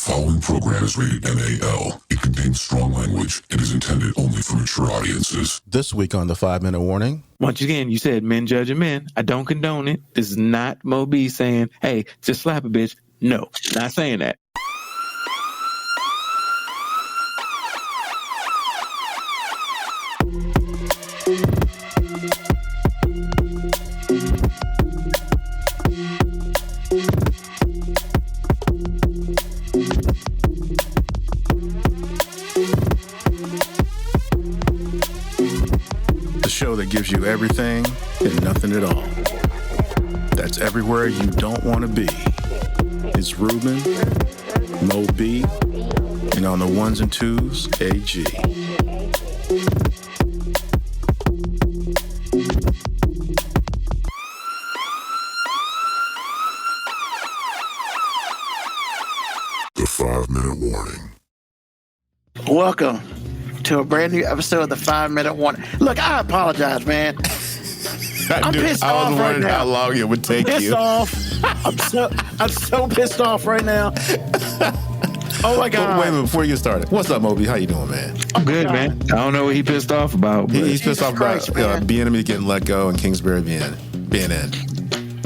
following program is rated MAL. It contains strong language and is intended only for mature audiences. This week on the 5-Minute Warning. Once again, you said men judging men. I don't condone it. This is not Mo B saying, hey, just slap a bitch. No, not saying that. Show that gives you everything and nothing at all. That's everywhere you don't want to be. It's Ruben, Mo B, and on the ones and twos, AG. The 5-Minute Warning. Welcome to a brand new episode of the 5-Minute Warning. Look, I apologize, man. I'm pissed off right now. I was wondering how long it would take pissed you. Off. I'm so pissed off right now. Oh my God! Wait a minute before you get started. What's up, Moby? How you doing, man? I'm good, man. I don't know what he pissed off about. He's pissed off about B&M getting let go and Kingsbury being in.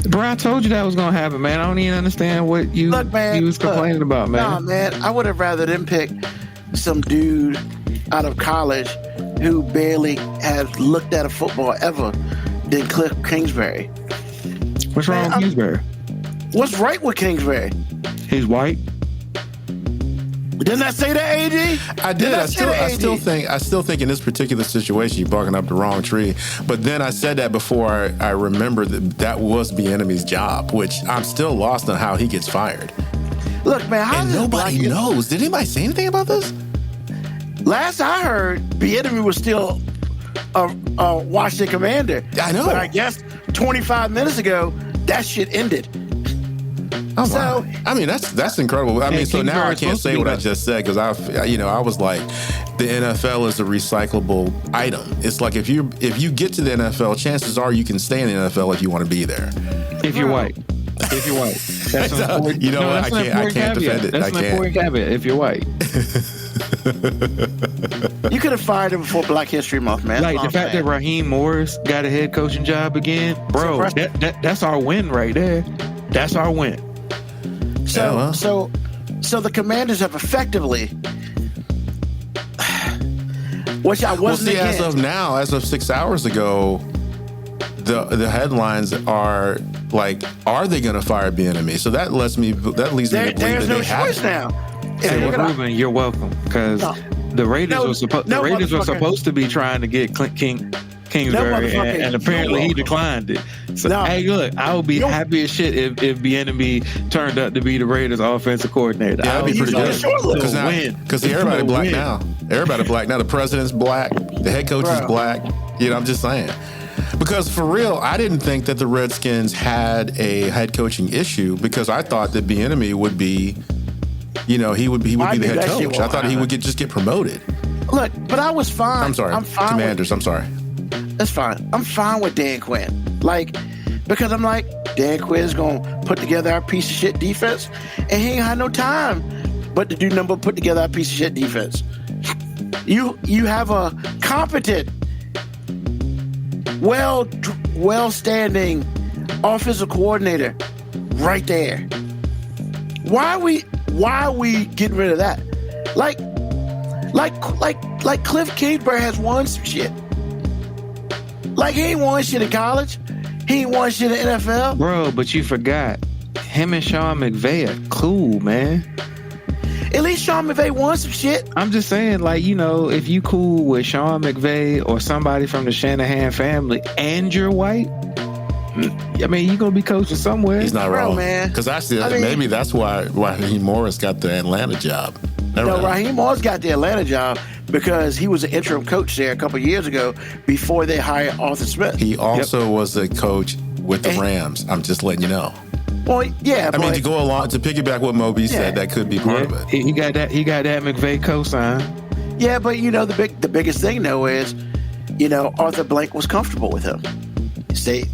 Bro, I told you that was gonna happen, man. I don't even understand what you was complaining about, man. Nah, man. I would have rather them pick some dude out of college who barely has looked at a football ever than Cliff Kingsbury. What's wrong with Kingsbury? What's right with Kingsbury? He's white. Didn't I say that, AD? I did. I still think in this particular situation you're barking up the wrong tree. But then I said that before I remembered that was B&M's job, which I'm still lost on how he gets fired. Look, man, and nobody knows. Did anybody say anything about this? Last I heard, B&M was still a Washington Commander. I know. But I guess 25 minutes ago, that shit ended. Oh, so, I mean, that's incredible. I mean, so now I can't say what I just said because I was like, the NFL is a recyclable item. It's like if you get to the NFL, chances are you can stay in the NFL if you want to be there. If you're white. If you're white. That's you know what? I can't defend it. That's an important caveat. If you're white. You could have fired him before Black History Month, man. Like the fact that Raheem Morris got a head coaching job again, bro, that's our win right there. That's our win. So the Commanders have effectively, which I wasn't against. As of 6 hours ago, the headlines are like, are they going to fire B&M? So that leads me to believe that there's no they have choice now. Hey, Ruben, you're welcome, because the Raiders were supposed to be trying to get Kingsbury, and apparently he declined it. So, hey, look, I would be happy as shit if B&M turned up to be the Raiders' offensive coordinator. Yeah, that'd be pretty good. Because everybody black now. Everybody black now. The president's black. The head coach is black. You know, I'm just saying. Because for real, I didn't think that the Redskins had a head coaching issue because I thought that B&M would be, he would be the head coach. I thought he would just get promoted. Look, but I was fine. I'm sorry. Commanders, I'm sorry. That's fine. I'm fine with Dan Quinn. Because I'm like, Dan Quinn's going to put together our piece of shit defense, and he ain't had no time but to do nothing but put together our piece of shit defense. You have a competent, well-standing offensive coordinator right there. Why are we getting rid of that? Like Cliff Kingsbury has won some shit. Like, he ain't won shit in college. He ain't won shit in NFL. Bro, but you forgot. Him and Sean McVay are cool, man. At least Sean McVay won some shit. I'm just saying, if you cool with Sean McVay or somebody from the Shanahan family and you're white, I mean, you're going to be coaching somewhere. He's not wrong, man. Because maybe that's why Raheem Morris got the Atlanta job. Raheem Morris got the Atlanta job because he was an interim coach there a couple of years ago before they hired Arthur Smith. He also was a coach with the Rams. I'm just letting you know. Well, yeah. I mean, to go along, to piggyback what Moby said, that could be part of it. He got that McVay cosign. Yeah, but the biggest thing though is, Arthur Blank was comfortable with him.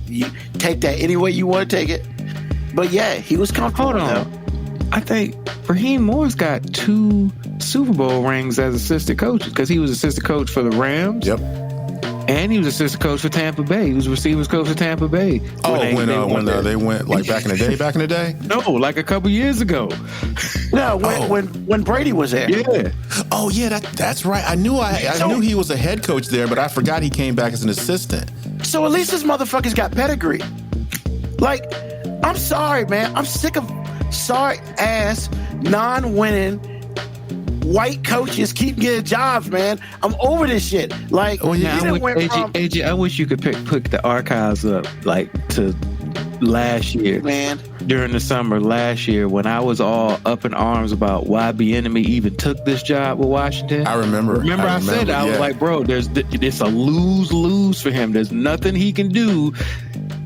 You take that any way you want to take it. But yeah, he was comfortable with him. I think Raheem Moore's got 2 Super Bowl rings as assistant coach because he was assistant coach for the Rams. Yep. And he was assistant coach for Tampa Bay. He was receivers coach for Tampa Bay. When they went like back in the day? No, like a couple years ago. No, when Brady was there. Yeah. Oh yeah, that's right. I knew he was a head coach there, but I forgot he came back as an assistant. So at least this motherfucker's got pedigree. Like, I'm sorry, man. I'm sick of sorry ass non-winning white coaches keep getting jobs, man. I'm over this shit. Like, AJ, I wish you could pick the archives up like to last year, man. During the summer last year, when I was all up in arms about why Bieniemy even took this job with Washington. I remember. I said I was like, bro, it's a lose-lose for him. There's nothing he can do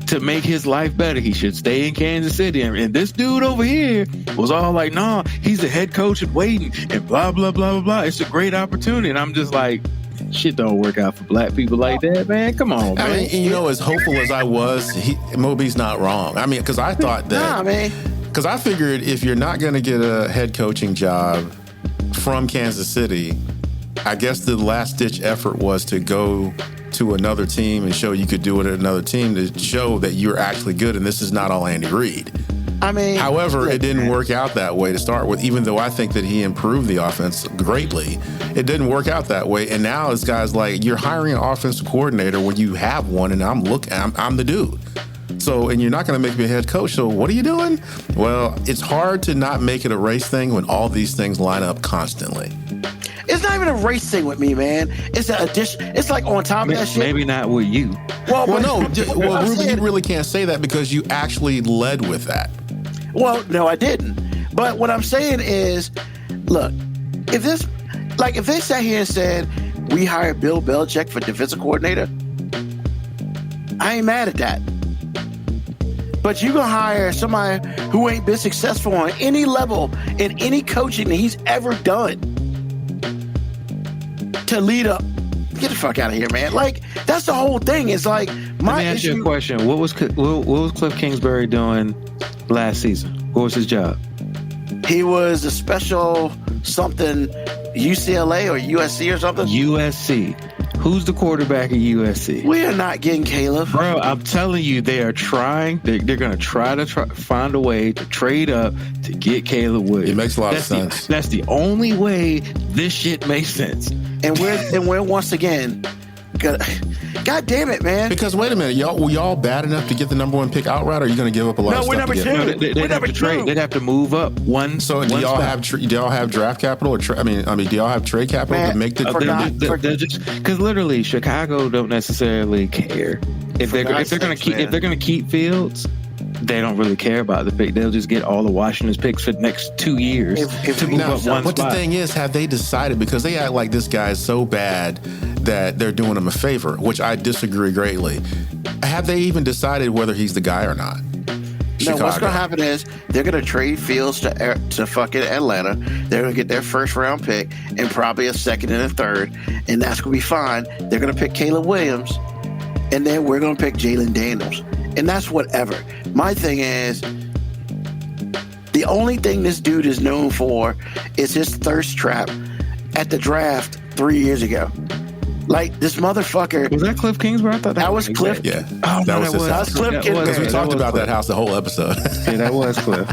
to make his life better. He should stay in Kansas City. And this dude over here was all like, no, he's the head coach at Waiting and blah, blah, blah, blah, blah. It's a great opportunity. And I'm just like, shit don't work out for black people like that, man. Come on, man. I mean, you know, as hopeful as I was, Moby's not wrong. I mean, because I thought that... Because I figured if you're not going to get a head coaching job from Kansas City, I guess the last-ditch effort was to go to another team and show you could do it at another team to show that you're actually good and this is not all Andy Reid. I mean, however, it didn't work out that way to start with, even though I think that he improved the offense greatly. It didn't work out that way. And now this guy's like, you're hiring an offensive coordinator when you have one and I'm the dude. So, and you're not going to make me a head coach. So what are you doing? Well, it's hard to not make it a race thing when all these things line up constantly. It's not even a race thing with me, man. It's an addition. It's like on top of that shit. Maybe not with you. Well, Ruben, you really can't say that because you actually led with that. Well, no, I didn't. But what I'm saying is, look, if they sat here and said, we hired Bill Belichick for defensive coordinator, I ain't mad at that. But you gonna hire somebody who ain't been successful on any level in any coaching that he's ever done to lead up. Get the fuck out of here, man. Like, that's the whole thing. It's like, Let me ask you a question. What was Cliff Kingsbury doing last season? What was his job? He was a special something UCLA or USC or something. USC. Who's the quarterback at USC? We are not getting Caleb. Bro, I'm telling you, they are trying. They're going to try to find a way to trade up to get Caleb Williams. It makes a lot of sense. That's the only way this shit makes sense. And we're once again, God damn it, man. Because wait a minute, were y'all bad enough to get the number 1 pick outright, or are you going to give up a lot of stuff? No, we're number 2. No, they'd have to trade. They'd have to move up one. So do y'all have draft capital, or do y'all have trade capital to make the? Because literally, Chicago don't necessarily care if they're gonna keep Fields. They don't really care about the pick. They'll just get all the Washington's picks for the next 2 years to move up one But spot. the thing is, have they decided, because they act like this guy is so bad that they're doing him a favor, which I disagree greatly. Have they even decided whether he's the guy or not? No, what's going to happen is they're going to trade Fields to fucking Atlanta. They're going to get their first round pick and probably a second and a third, and that's going to be fine. They're going to pick Caleb Williams, and then we're going to pick Jalen Daniels. And that's whatever. My thing is, the only thing this dude is known for is his thirst trap at the draft 3 years ago. Like, this motherfucker. Was that Cliff Kingsbury? I thought that was Cliff. Yeah. Oh, that was Cliff Kingsbury. Because we talked about that house the whole episode. Yeah, that was Cliff.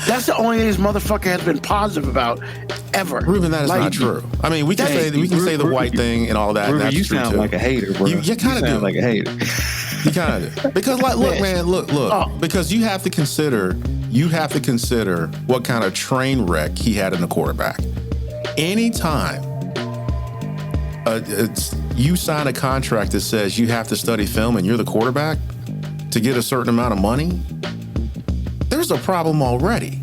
That's the only thing this motherfucker has been positive about ever. Ruben, that is not true. I mean, we can say the white thing and all that. Ruben, that's you true sound too. like a hater, bro. You kind of do. Like a hater. You kind of do. Because, like, look, man, look. Because you have to consider what kind of train wreck he had in the quarterback. Anytime you sign a contract that says you have to study film and you're the quarterback to get a certain amount of money, there's a problem already.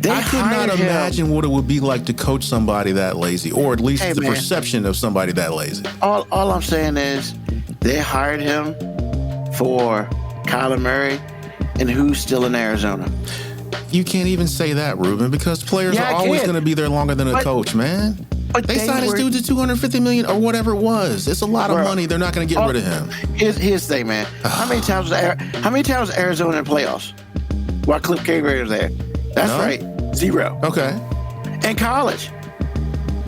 I could not imagine what it would be like to coach somebody that lazy, or at least the perception of somebody that lazy. All I'm saying is they hired him for Kyler Murray, and who's still in Arizona? You can't even say that, Ruben, because players are always going to be there longer than a coach, man. They signed this dude to $250 million or whatever it was. It's a lot of money. They're not going to get rid of him. Here's the thing, man. How many times was Arizona in the playoffs while Cliff Kingsbury was there? That's right. 0. Okay. In college,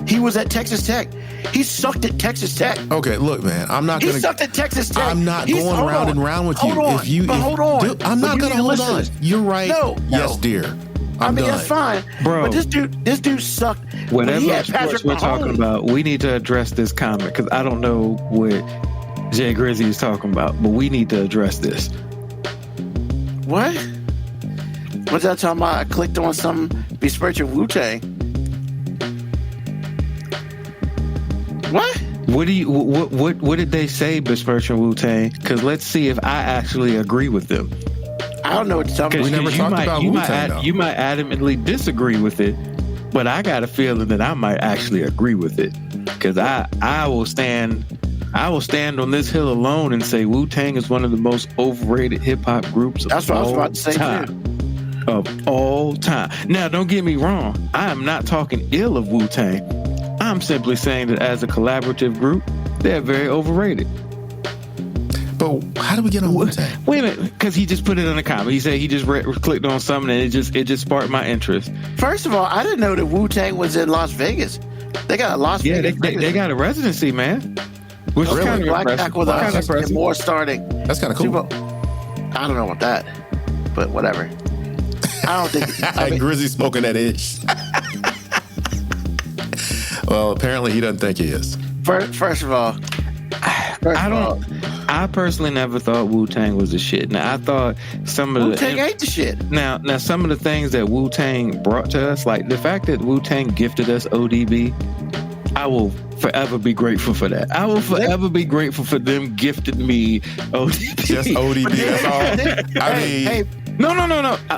he was at Texas Tech. He sucked at Texas Tech. Okay, look, man. I'm not going to. He sucked at Texas Tech. I'm not going round and round with you. Hold on. Dude, I'm not going to hold on. You're right. No. Yes, dear. I'm done. That's fine, bro. But this dude sucked. Whatever sports we're talking about, we need to address this comment because I don't know what Jay Grizzy is talking about, but we need to address this. What? What's that talking about? I clicked on some besmirching WuTang. What? What did they say besmirching WuTang? Because let's see if I actually agree with them. I don't know what you're talking about. We never talked about WuTang, you might adamantly disagree with it, but I got a feeling that I might actually agree with it. Because I will stand on this hill alone and say WuTang is one of the most overrated hip hop groups of all time. Of all time. Now, don't get me wrong. I am not talking ill of WuTang. I'm simply saying that as a collaborative group, they're very overrated. But how do we get on WuTang? Wait a minute, because he just put it in a comment. He said he just clicked on something and it just sparked my interest. First of all, I didn't know that WuTang was in Las Vegas. They got a Las Vegas. Yeah, they got a residency, man. Which is kind of Black with us and more starting. That's kind of cool. I don't know about that, but whatever. I don't think Grizzy smoking that itch. Well, apparently he doesn't think he is. First of all, I personally never thought WuTang was the shit. Now I thought some of WuTang ain't the shit. Now some of the things that WuTang brought to us, like the fact that WuTang gifted us ODB, I will forever be grateful for that. I will forever be grateful for them gifting me ODB. Just ODB. That's all. No.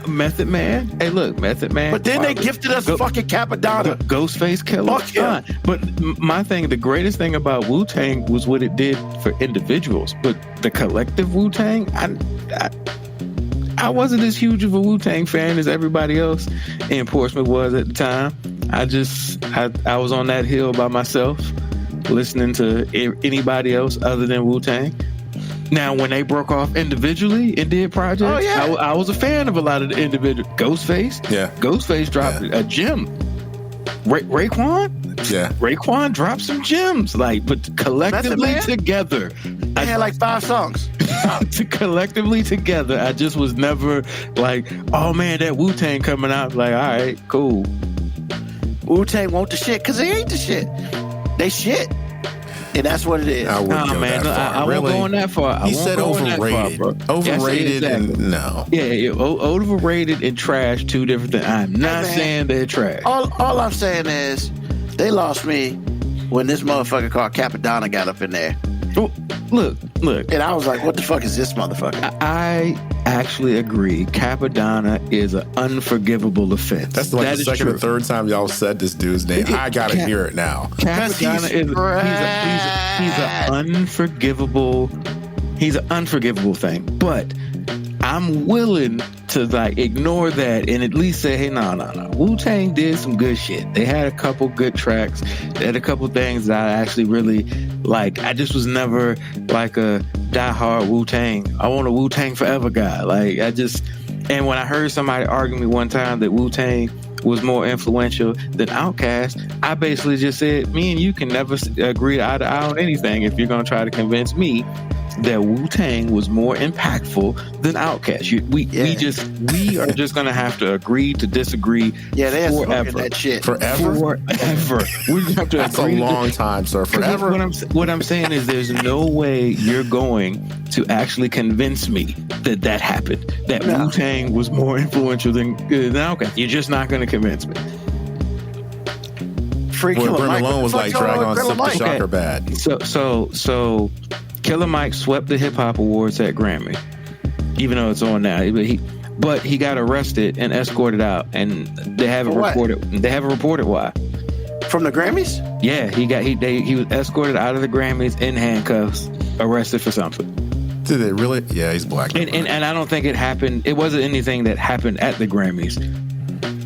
Method Man. Hey, look, Method Man. But then they gifted us fucking Capadonna. Ghostface Killer. Fuck yeah. But my thing, the greatest thing about Wu-Tang was what it did for individuals. But the collective Wu-Tang, I wasn't as huge of a Wu-Tang fan as everybody else in Portsmouth was at the time. I was on that hill by myself, listening to anybody else other than Wu-Tang. Now, when they broke off individually and did projects, I was a fan of a lot of the individual. Ghostface, Ghostface dropped a gem. Raekwon, Raekwon dropped some gems. But collectively together, I had like 5 songs. Collectively together, I just was never like, oh man, that Wu-Tang coming out. Like, all right, cool. Wu-Tang want the shit because they ain't the shit. They shit. And that's what it is. I wouldn't go that far. I won't go on that far. He said overrated. Overrated and no. Yeah, overrated and trash, 2 different things. I'm not saying they're trash. All I'm saying is they lost me when this motherfucker called Capadonna got up in there. Look. And I was like, what the fuck is this motherfucker? I actually agree. Capadonna is an unforgivable offense. That's like the second or third time y'all said this dude's name. I gotta hear it now. Capadonna he's an unforgivable thing. But I'm willing to ignore that and at least say, hey, no. Wu-Tang did some good shit. They had a couple good tracks. They had a couple things that I actually really like. I just was never like a diehard Wu-Tang. I want a Wu-Tang forever guy. And when I heard somebody argue me one time that Wu-Tang was more influential than Outkast, I basically just said, me and you can never agree eye to eye on anything if you're going to try to convince me that Wu-Tang was more impactful than Outkast. We are just gonna have to agree to disagree. Yeah, they forever. That shit forever. We have to. That's a long time, sir. Forever. What I'm saying is, there's no way you're going to actually convince me that happened. That Wu-Tang was more influential than Outkast. You're just not going to convince me. Free Killer Mike Malone was like drag on Sip the Shocker bad. So Killer Mike swept the hip hop awards at Grammy, even though it's on now. But he got arrested and escorted out, and they haven't reported. They haven't reported why. From the Grammys? Yeah, he was escorted out of the Grammys in handcuffs, arrested for something. Did it really? Yeah, he's black. And I don't think it happened. It wasn't anything that happened at the Grammys.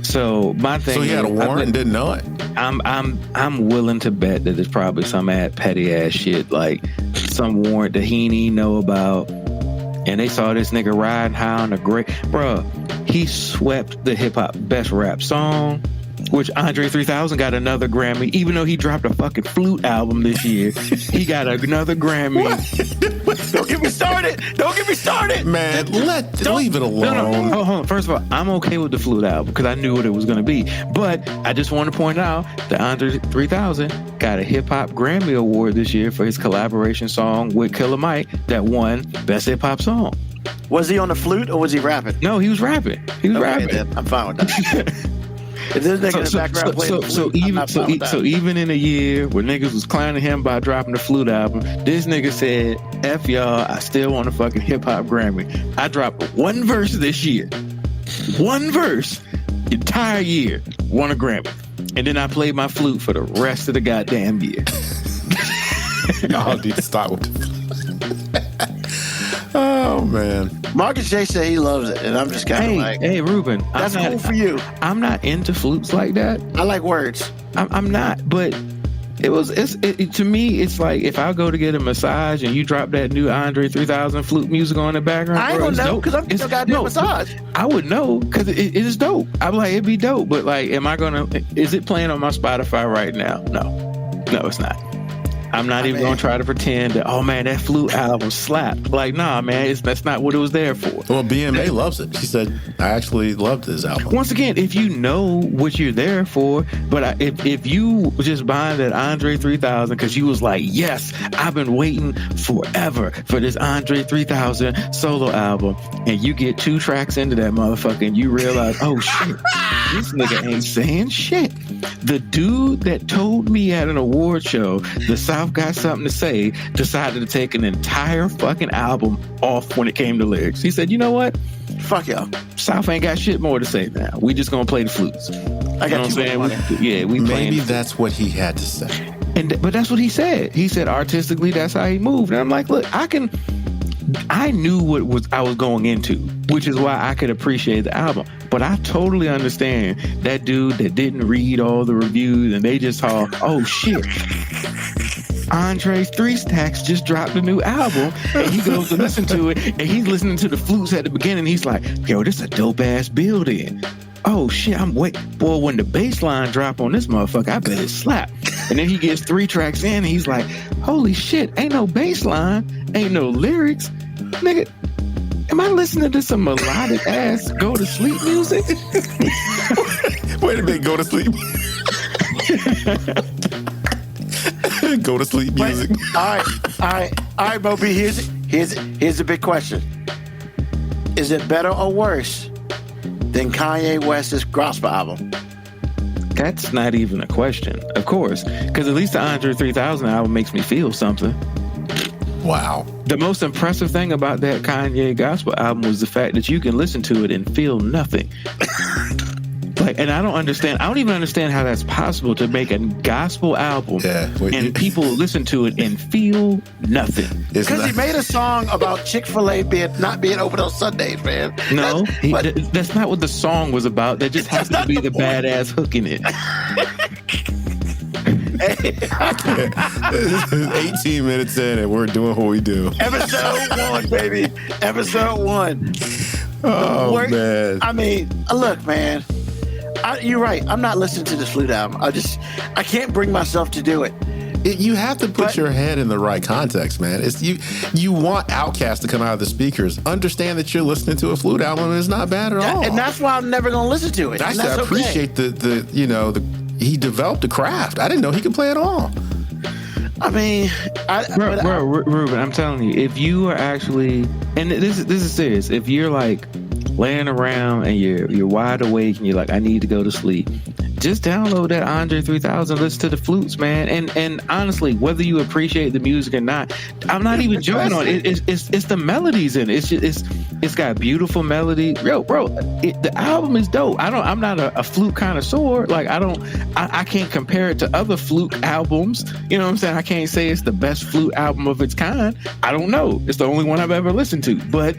So my thing. So he had a warrant and didn't know it. I'm willing to bet that there's probably some petty ass shit, like some warrant that he didn't even know about, and they saw this nigga riding high on the great, bruh. he swept the hip hop best rap song, which Andre 3000 got another Grammy, even though he dropped a fucking Flute album this year. He got another Grammy. Don't get me started. Man, leave it alone. No. Hold on. First of all, I'm okay with the Flute album because I knew what it was going to be. But I just want to point out that Andre 3000 got a hip hop Grammy award this year for his collaboration song with Killer Mike that won Best Hip Hop Song. Was he on the flute or was he rapping? No, he was rapping. Rapping. Then I'm fine with that. If this nigga in the background playing the flute, so even in a year where niggas was clowning him by dropping the Flute album, this nigga said, F y'all, I still want a fucking hip hop Grammy. I dropped one verse this year. One verse. Entire year. Won a Grammy. And then I played my flute for the rest of the goddamn year. Y'all need to stop with the Oh, man. Marcus J said he loves it, and I'm just kind of like... Hey, Ruben. That's cool for you. I'm not into flutes like that. I like words. I'm not, but to me, it's like if I go to get a massage and you drop that new Andre 3000 flute music on the background, I ain't gonna know because I'm still goddamn massage. I would know because it is dope. I'm like, it'd be dope, but like, is it playing on my Spotify right now? No, it's not. I'm not even going to try to pretend that, oh man, that Flute album slapped. Like, nah, man, that's not what it was there for. Well, BMA loves it. She said, I actually loved this album. Once again, if you know what you're there for, but if you just buying that Andre 3000 because you was like, yes, I've been waiting forever for this Andre 3000 solo album, and you get 2 tracks into that motherfucker and you realize, oh shit, this nigga ain't saying shit. The dude that told me at an award show, the South got something to say, decided to take an entire fucking album off when it came to lyrics. He said, you know what? Fuck y'all. South ain't got shit more to say now. We just gonna play the flutes. I got you know what I'm saying? We maybe that's what he had to say. But that's what he said. He said artistically, that's how he moved. And I'm like, look, I knew what I was going into, which is why I could appreciate the album. But I totally understand that dude that didn't read all the reviews and they just saw, oh shit, Andre's 3 Stacks just dropped a new album, and he goes to listen to it, and he's listening to the flutes at the beginning. He's like, yo, this is a dope ass build in. Oh shit, boy, when the bass line drop on this motherfucker, I bet it slap. And then he gets 3 tracks in, and he's like, holy shit, ain't no bass line, ain't no lyrics. Nigga, am I listening to some melodic ass go to sleep music? Wait a minute, go to sleep. Go to sleep music. All right, Moby. Here's the big question: is it better or worse than Kanye West's gospel album? That's not even a question, of course, because at least the Andre 3000 album makes me feel something. Wow. The most impressive thing about that Kanye gospel album was the fact that you can listen to it and feel nothing. And I don't even understand how that's possible to make a gospel album and people listen to it and feel nothing. Because he made a song about Chick-fil-A not being open on Sundays, man. No, that's not what the song was about. That just happens to be the badass hook in it. 18 minutes in and we're doing what we do. Episode 1, baby. Episode 1. Oh, man. I mean, look, man. You're right. I'm not listening to this Flute album. I can't bring myself to do it. You have to put your head in the right context, man. It's you want Outkast to come out of the speakers. Understand that you're listening to a Flute album and it's not bad at all. And that's why I'm never going to listen to it. I appreciate he developed the craft. I didn't know he could play at all. I mean, Ruben, I'm telling you, if you are actually, and this is serious, if you're like laying around and you're wide awake and you're like, I need to go to sleep, just download that Andre 3000, listen to the flutes, man. And honestly, whether you appreciate the music or not, I'm not even joking on it. It's the melodies in it. It's got beautiful melody. Bro, the album is dope. I'm not a flute connoisseur. Like I can't compare it to other flute albums. You know what I'm saying? I can't say it's the best flute album of its kind. I don't know. It's the only one I've ever listened to. But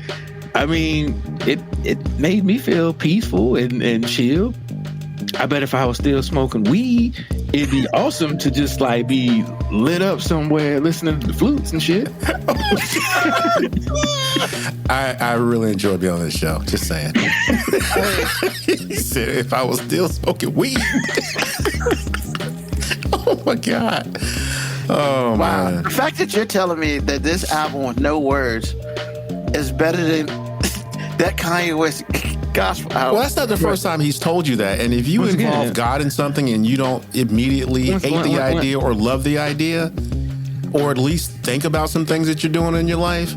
I mean, it made me feel peaceful and chill. I bet if I was still smoking weed, it'd be awesome to just like be lit up somewhere listening to the flutes and shit. I really enjoy being on this show. Just saying. He said if I was still smoking weed. Oh my God. Oh wow. man. The fact that you're telling me that this album with no words is better than that Kanye West gospel album. Well, that's not the first time he's told you that. And if you involve God in something and you don't immediately hate the idea or love the idea, or at least think about some things that you're doing in your life,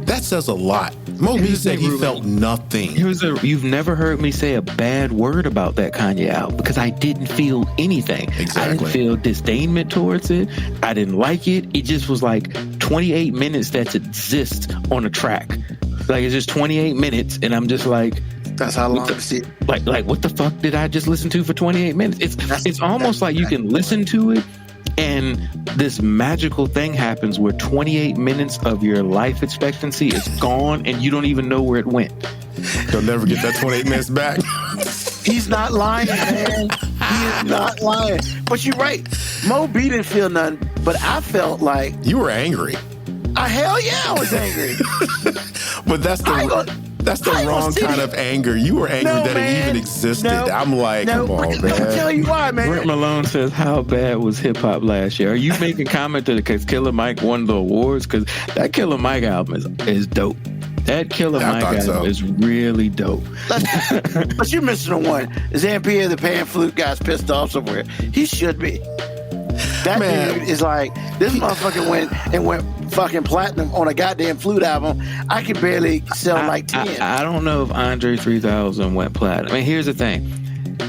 that says a lot. Mo B said he felt nothing. You've never heard me say a bad word about that Kanye album because I didn't feel anything. Exactly. I didn't feel disdainment towards it. I didn't like it. It just was like 28 minutes that exist on a track. Like it's just 28 minutes, and I'm just like, that's how long it's like what the fuck did I just listen to for 28 minutes? It's almost like you can listen to it and this magical thing happens where 28 minutes of your life expectancy is gone and you don't even know where it went. You'll never get that 28 minutes back. He's not lying, man. He is not lying. But you're right. Mo B didn't feel nothing, but I felt like you were angry. Hell yeah, I was angry. But that's the wrong kind of anger. You were angry that it even existed. I'm like, come on, man. I'll tell you why, man. Brent Malone says, how bad was hip hop last year? Are you making comment that because Killer Mike won the awards? Because that Killer Mike album is dope. That Killer Mike album is really dope. But you're missing the one. Zampier, the pan flute guy's pissed off somewhere. He should be. That dude is like, this motherfucker went fucking platinum on a goddamn flute album. I could barely sell like 10. I don't know if Andre 3000 went platinum. I mean, here's the thing.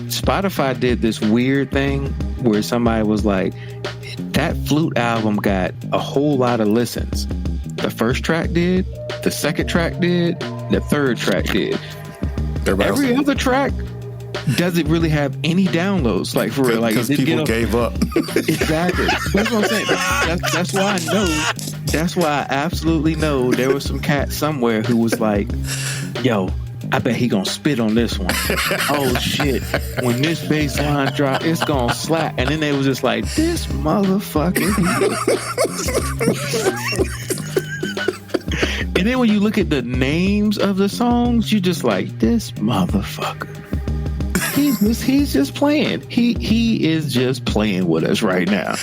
Spotify did this weird thing where somebody was like, that flute album got a whole lot of listens. The first track did, the second track did, the third track did. Every other track doesn't really have any downloads, like for real. Like because people gave up. Exactly. That's what I'm saying. That's why I know. That's why I absolutely know there was some cat somewhere who was like, "Yo, I bet he gonna spit on this one. Oh shit! When this bass line drop, it's gonna slap." And then they was just like, "This motherfucker." And then when you look at the names of the songs, you just like, "This motherfucker." He's just playing. He is just playing with us right now.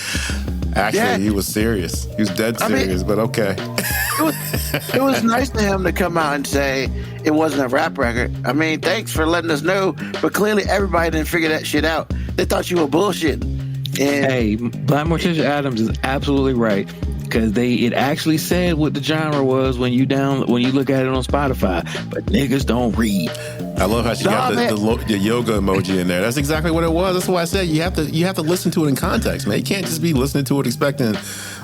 Actually, he was serious. He was dead serious, but okay. It was nice to him to come out and say it wasn't a rap record. I mean, thanks for letting us know, but clearly everybody didn't figure that shit out. They thought you were bullshitting. And hey, Black Morticia Adams is absolutely right. Because it actually said what the genre was when you look at it on Spotify, but niggas don't read. I love how she got the yoga emoji in there. That's exactly what it was. That's why I said you have to listen to it in context, man. You can't just be listening to it expecting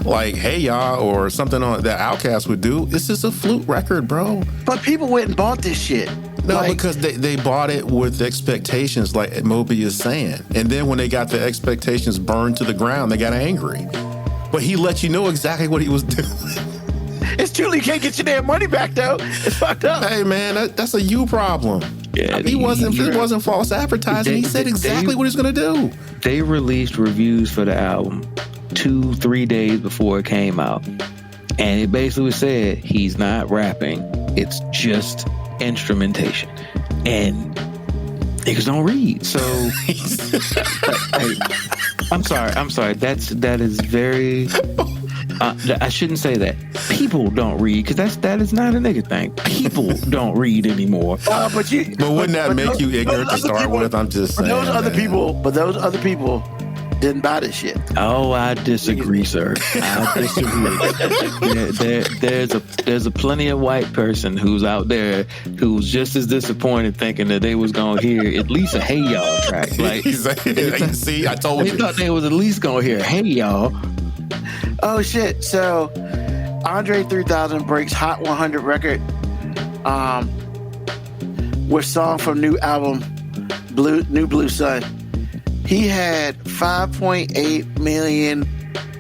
like, hey y'all, or something on that Outkast would do. This is a flute record, bro. But people went and bought this shit. No, because they bought it with expectations, like Moby is saying, and then when they got the expectations burned to the ground, they got angry. But he let you know exactly what he was doing. It's true. You can't get your damn money back, though. It's fucked up. Hey, man, that's a you problem. Yeah, it wasn't false advertising. He said exactly what he's going to do. They released reviews for the album 2-3 days before it came out. And it basically said he's not rapping. It's just instrumentation. And niggas don't read. So I'm sorry. That is very. I shouldn't say that. People don't read because that is not a nigga thing. People don't read anymore. But wouldn't that make you ignorant to start with? I'm just saying. Those other people didn't buy this shit. Oh, I disagree, sir. I disagree. There's a plenty of white person who's out there who's just as disappointed, thinking that they was gonna hear at least a "Hey Y'all" track. Like, see, I told you. They thought they was at least gonna hear "Hey Y'all." Oh shit! So Andre 3000 breaks Hot 100 record with song from new album New Blue Sun. He had 5.8 million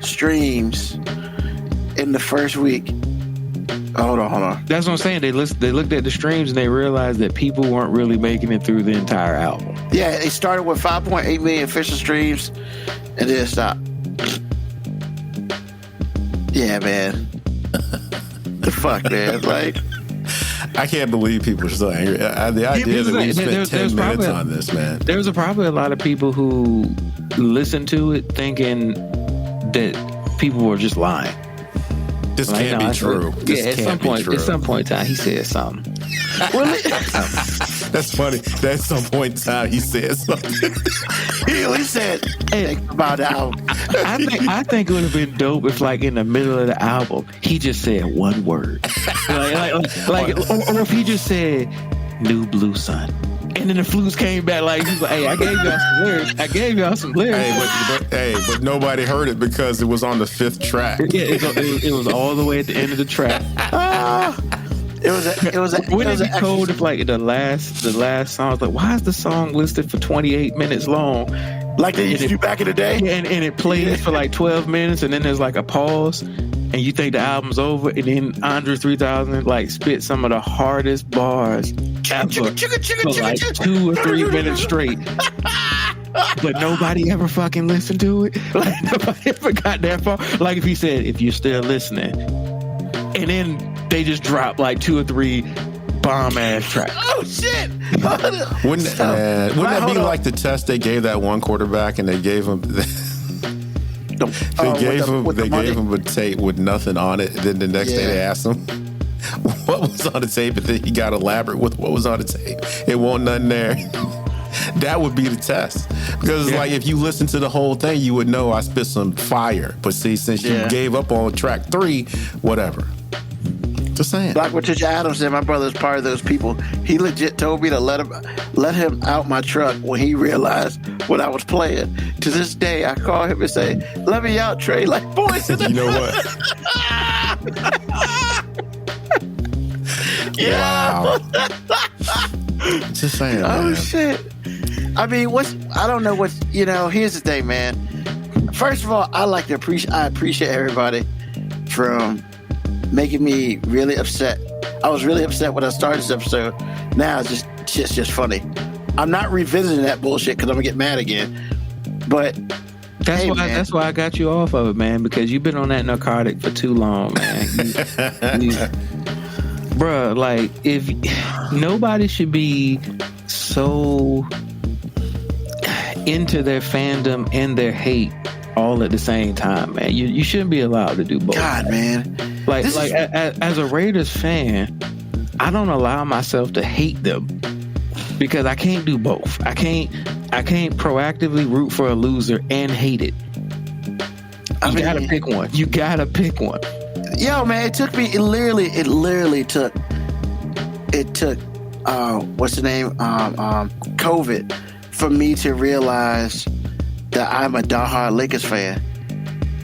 streams in the first week Hold on. That's what I'm saying. They looked at the streams and they realized that people weren't really making it through the entire album. Yeah, they started with 5.8 million official streams and then stopped. Yeah, man. The fuck, man? Like, I can't believe people are so angry. The idea that we spent 10 minutes on this, man. There's probably a lot of people who listened to it thinking that people were just lying. This can't be true. At some point in time, he said something. That's funny. At some point in time, he said something. He said, "Hey, about the album." I think it would have been dope if, like, in the middle of the album, he just said one word, or if he just said "New Blue Sun." And then the Flutes came back like, he's like, "Hey, I gave y'all some lyrics. But nobody heard it because it was on the 5th track. Yeah, it was all the way at the end of the track. Wouldn't it be cold if, like, the last song was like, why is the song listed for 28 minutes long? Like they used to do back in the day? And it plays for like 12 minutes and then there's like a pause and you think the album's over and then Andre 3000 like spit some of the hardest bars ever for like 2 or 3 minutes straight. But nobody ever fucking listened to it. Like, nobody ever got that far. Like, if he said, "If you're still listening," and then they just drop like 2 or 3 bomb ass tracks. Oh shit! Wouldn't that be like the test they gave that one quarterback and they gave him they gave him a tape with nothing on it, and then the next day they asked him what was on the tape, and then he got elaborate with what was on the tape. It wasn't nothing there. That would be the test. Because it's like, if you listen to the whole thing, you would know I spit some fire. But see, since you gave up on track 3, whatever. Just saying. Like what Tisha Adams said, my brother's part of those people. He legit told me to let him out my truck when he realized what I was playing. To this day, I call him and say, "Let me out, Trey." Like, boys. You know what? Yeah. Wow. Just saying. Oh, man. shit. I mean, here's the thing, man. First of all, I appreciate everybody from making me really upset. I was really upset when I started this episode. Now it's just funny. I'm not revisiting that bullshit because I'm gonna get mad again. But that's why I got you off of it, man, because you've been on that narcotic for too long, man. Bruh, like, if nobody should be so into their fandom and their hate all at the same time, man. You shouldn't be allowed to do both. God, man. As a Raiders fan, I don't allow myself to hate them because I can't do both. I can't proactively root for a loser and hate it. You gotta pick one. You gotta pick one. Yo, man, it literally took what's the name? COVID for me to realize that I'm a diehard Lakers fan.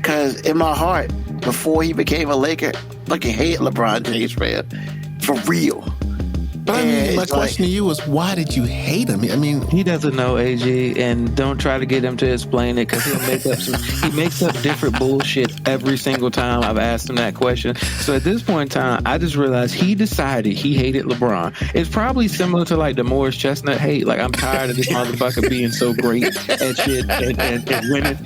Cause in my heart, before he became a Laker, fucking hate LeBron James, man. For real. But I mean, my question to you is, why did you hate him? I mean, he doesn't know, AG, and don't try to get him to explain it because he makes up different bullshit every single time I've asked him that question. So at this point in time, I just realized he decided he hated LeBron. It's probably similar to like the Morris Chestnut hate. Like, I'm tired of this motherfucker being so great at shit and winning.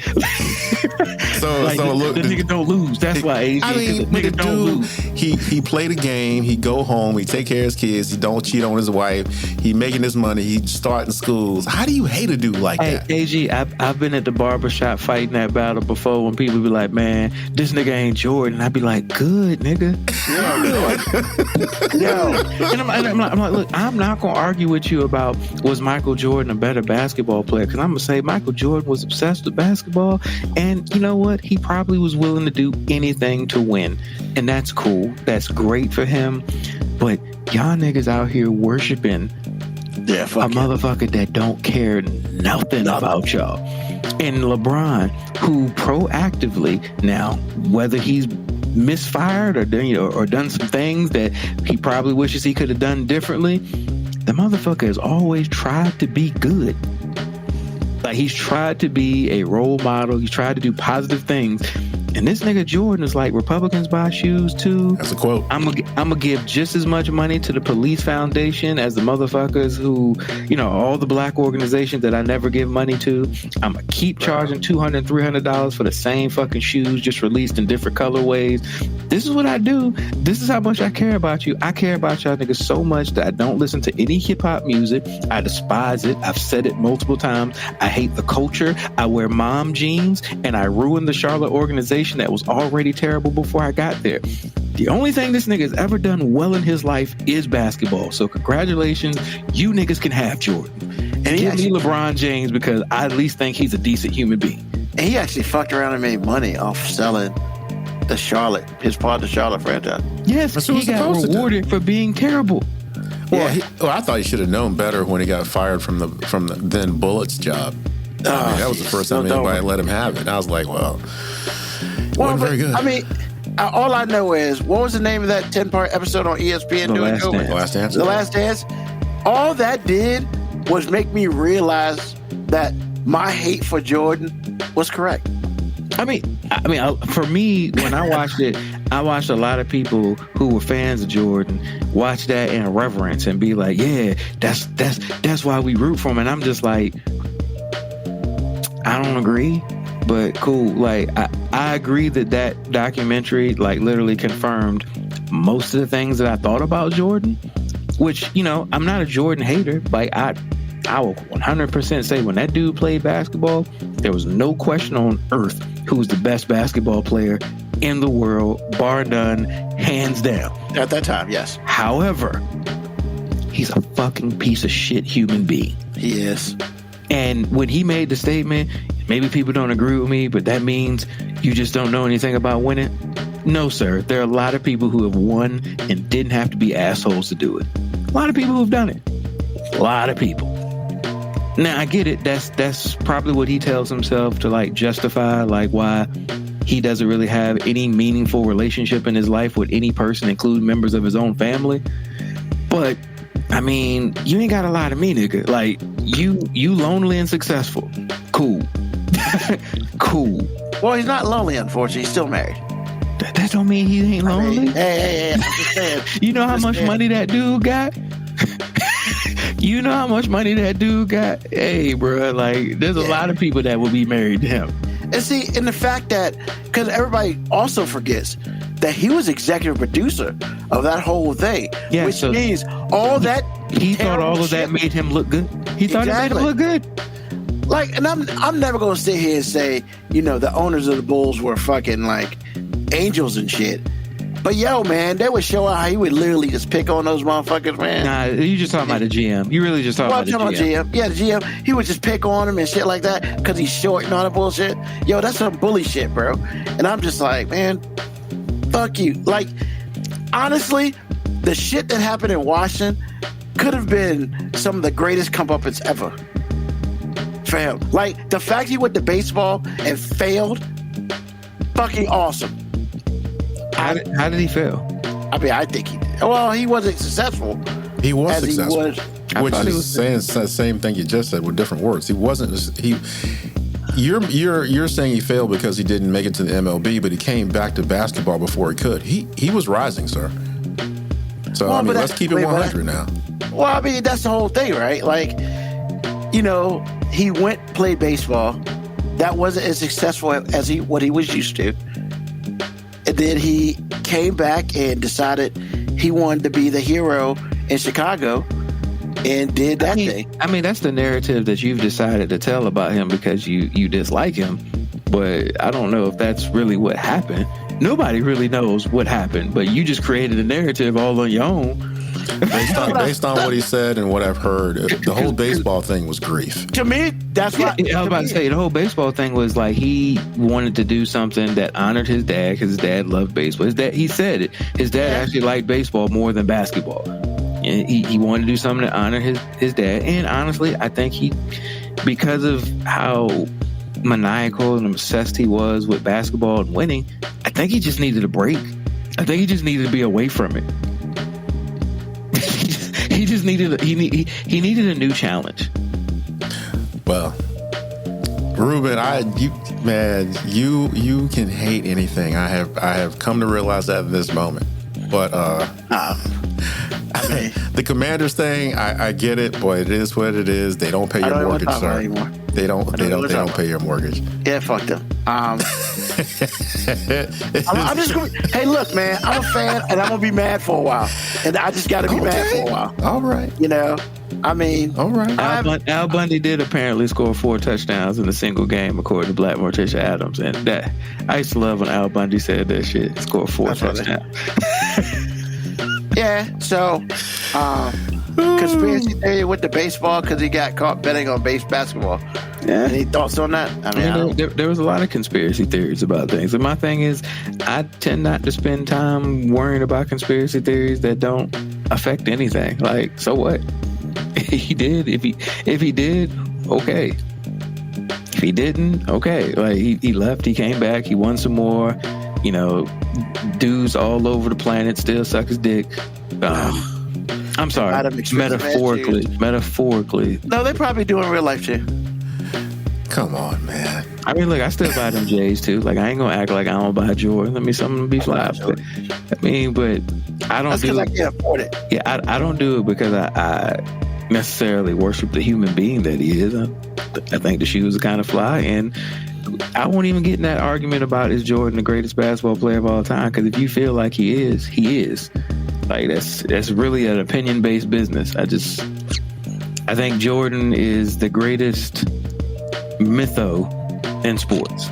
So look, the nigga don't lose. That's why, AG. I mean, the nigga don't lose. He played a game. He go home. He take care of his kids. He don't cheat on his wife. He making his money. He starting schools. How do you hate a dude like that? AG, I've been at the barbershop fighting that battle before when people be like, "Man, this nigga ain't Jordan." I'd be like, "Good, nigga." Yo. And I'm like, look, I'm not gonna argue with you about was Michael Jordan a better basketball player, because I'm gonna say Michael Jordan was obsessed with basketball, and you know what? He probably was willing to do anything to win, and that's cool. That's great for him. But y'all niggas out here worshiping a motherfucker that don't care nothing about y'all. And LeBron, who proactively, now, whether he's misfired or done some things that he probably wishes he could have done differently, the motherfucker has always tried to be good. Like, he's tried to be a role model. He's tried to do positive things. And And this nigga Jordan is like, Republicans buy shoes too. That's a quote. I'm gonna give just as much money to the police foundation as the motherfuckers who, all the black organizations that I never give money to. I'm gonna keep charging $200, $300 for the same fucking shoes, just released in different colorways. This is what I do. This is how much I care about you. I care about y'all niggas so much that I don't listen to any hip hop music. I despise it. I've said it multiple times. I hate the culture. I wear mom jeans, and I ruined the Charlotte organization that was already terrible before I got there. The only thing this nigga's ever done well in his life is basketball. So congratulations, you niggas can have Jordan. And give me LeBron James, because I at least think he's a decent human being. And he actually fucked around and made money off selling his part of the Charlotte franchise. Yes, he got rewarded for being terrible. Well, I thought he should have known better when he got fired from the then Bullets job. That was the first time anybody let him have it. And I was like, wasn't very good. I mean, all I know is, what was the name of that 10-part episode on ESPN? The Last Dance. The Last Dance. All that did was make me realize that my hate for Jordan was correct. I mean, for me, when I watched it, I watched a lot of people who were fans of Jordan watch that in reverence and be like, "Yeah, that's why we root for him." And I'm just like, I don't agree, but cool. Like, I agree that documentary, like, literally confirmed most of the things that I thought about Jordan, which, I'm not a Jordan hater. Like, I will 100% say when that dude played basketball, there was no question on earth who was the best basketball player in the world, bar none, hands down. At that time, yes. However, he's a fucking piece of shit human being. He is. And when he made the statement, maybe people don't agree with me, but that means you just don't know anything about winning. No, sir. There are a lot of people who have won and didn't have to be assholes to do it. A lot of people who have done it. A lot of people. Now, I get it. That's probably what he tells himself to, like, justify, like, why he doesn't really have any meaningful relationship in his life with any person, including members of his own family. But I mean, you ain't got a lot of me, nigga. Like, you lonely and successful. Cool. Cool. Well, he's not lonely, unfortunately. He's still married. That don't mean he ain't lonely. Hey, I'm just saying. You know how much money that dude got? You know how much money that dude got? Hey, bro, like, there's a lot of people that will be married to him. And see, and the fact that, because everybody also forgets that he was executive producer of that whole thing, which means all that. He thought all of that made him look good. He thought it made him look good. Like, and I'm never gonna sit here and say, the owners of the Bulls were fucking like angels and shit. But yo, man, they would show out how he would literally just pick on those motherfuckers, man. Nah, you just talking about the GM. You really just talking about the GM. Yeah, the GM. He would just pick on him and shit like that because he's short and all that bullshit. Yo, that's some bully shit, bro. And I'm just like, man, fuck you. Like, honestly, the shit that happened in Washington could have been some of the greatest comeuppance ever for him. Like, the fact he went to baseball and failed, fucking awesome. How did he fail? I mean, I think he did. Well, he wasn't successful. He was successful. Which is saying the same thing you just said with different words. He wasn't. You're saying he failed because he didn't make it to the MLB, but he came back to basketball before he could. He was rising, sir. So well, I mean, let's keep it 100 now. Well, I mean, that's the whole thing, right? Like, he played baseball. That wasn't as successful as what he was used to. And then he came back and decided he wanted to be the hero in Chicago and did that thing. I mean, that's the narrative that you've decided to tell about him because you dislike him. But I don't know if that's really what happened. Nobody really knows what happened, but you just created a narrative all on your own. Based on what he said and what I've heard, the whole baseball thing was grief. To me, that's what I was about to say. The whole baseball thing was like he wanted to do something that honored his dad because his dad loved baseball. He said it. His dad actually liked baseball more than basketball. And he wanted to do something to honor his dad. And honestly, I think because of how maniacal and obsessed he was with basketball and winning, I think he just needed a break. I think he just needed to be away from it. He just needed he needed a new challenge. Well, Ruben, you can hate anything. I have come to realize that in this moment. But the Commanders thing, I get it, but it is what it is. They don't pay your mortgage, sir. They don't pay your mortgage. Yeah, fuck them. I'm just gonna. Hey, look, man, I'm a fan, and I'm gonna be mad for a while, and I just got to be mad for a while. All right, I mean, all right. Al Bundy did apparently score 4 touchdowns in a single game, according to Black Morticia Adams, and that I used to love when Al Bundy said that shit. Scored 4 touchdowns. Yeah. So, conspiracy theory with the baseball because he got caught betting on basketball. Yeah. Any thoughts on that? I mean, there was a lot of conspiracy theories about things. And my thing is, I tend not to spend time worrying about conspiracy theories that don't affect anything. Like, so what? He did. If he did, okay. If he didn't, okay. Like he left, he came back, he won some more. Dudes all over the planet still suck his dick. I'm sorry. Metaphorically. No, they probably do in real life too. Come on, man. I mean, look, I still buy them J's too. Like, I ain't gonna act like I don't buy Jordan. Let me something to be fly. But I don't. That's because I can't afford it. Yeah, I don't do it because I necessarily worship the human being that he is. I think the shoes are kind of fly, and I won't even get in that argument about is Jordan the greatest basketball player of all time, because if you feel like he is, he is. Like, that's really an opinion-based business. I think Jordan is the greatest mytho in sports.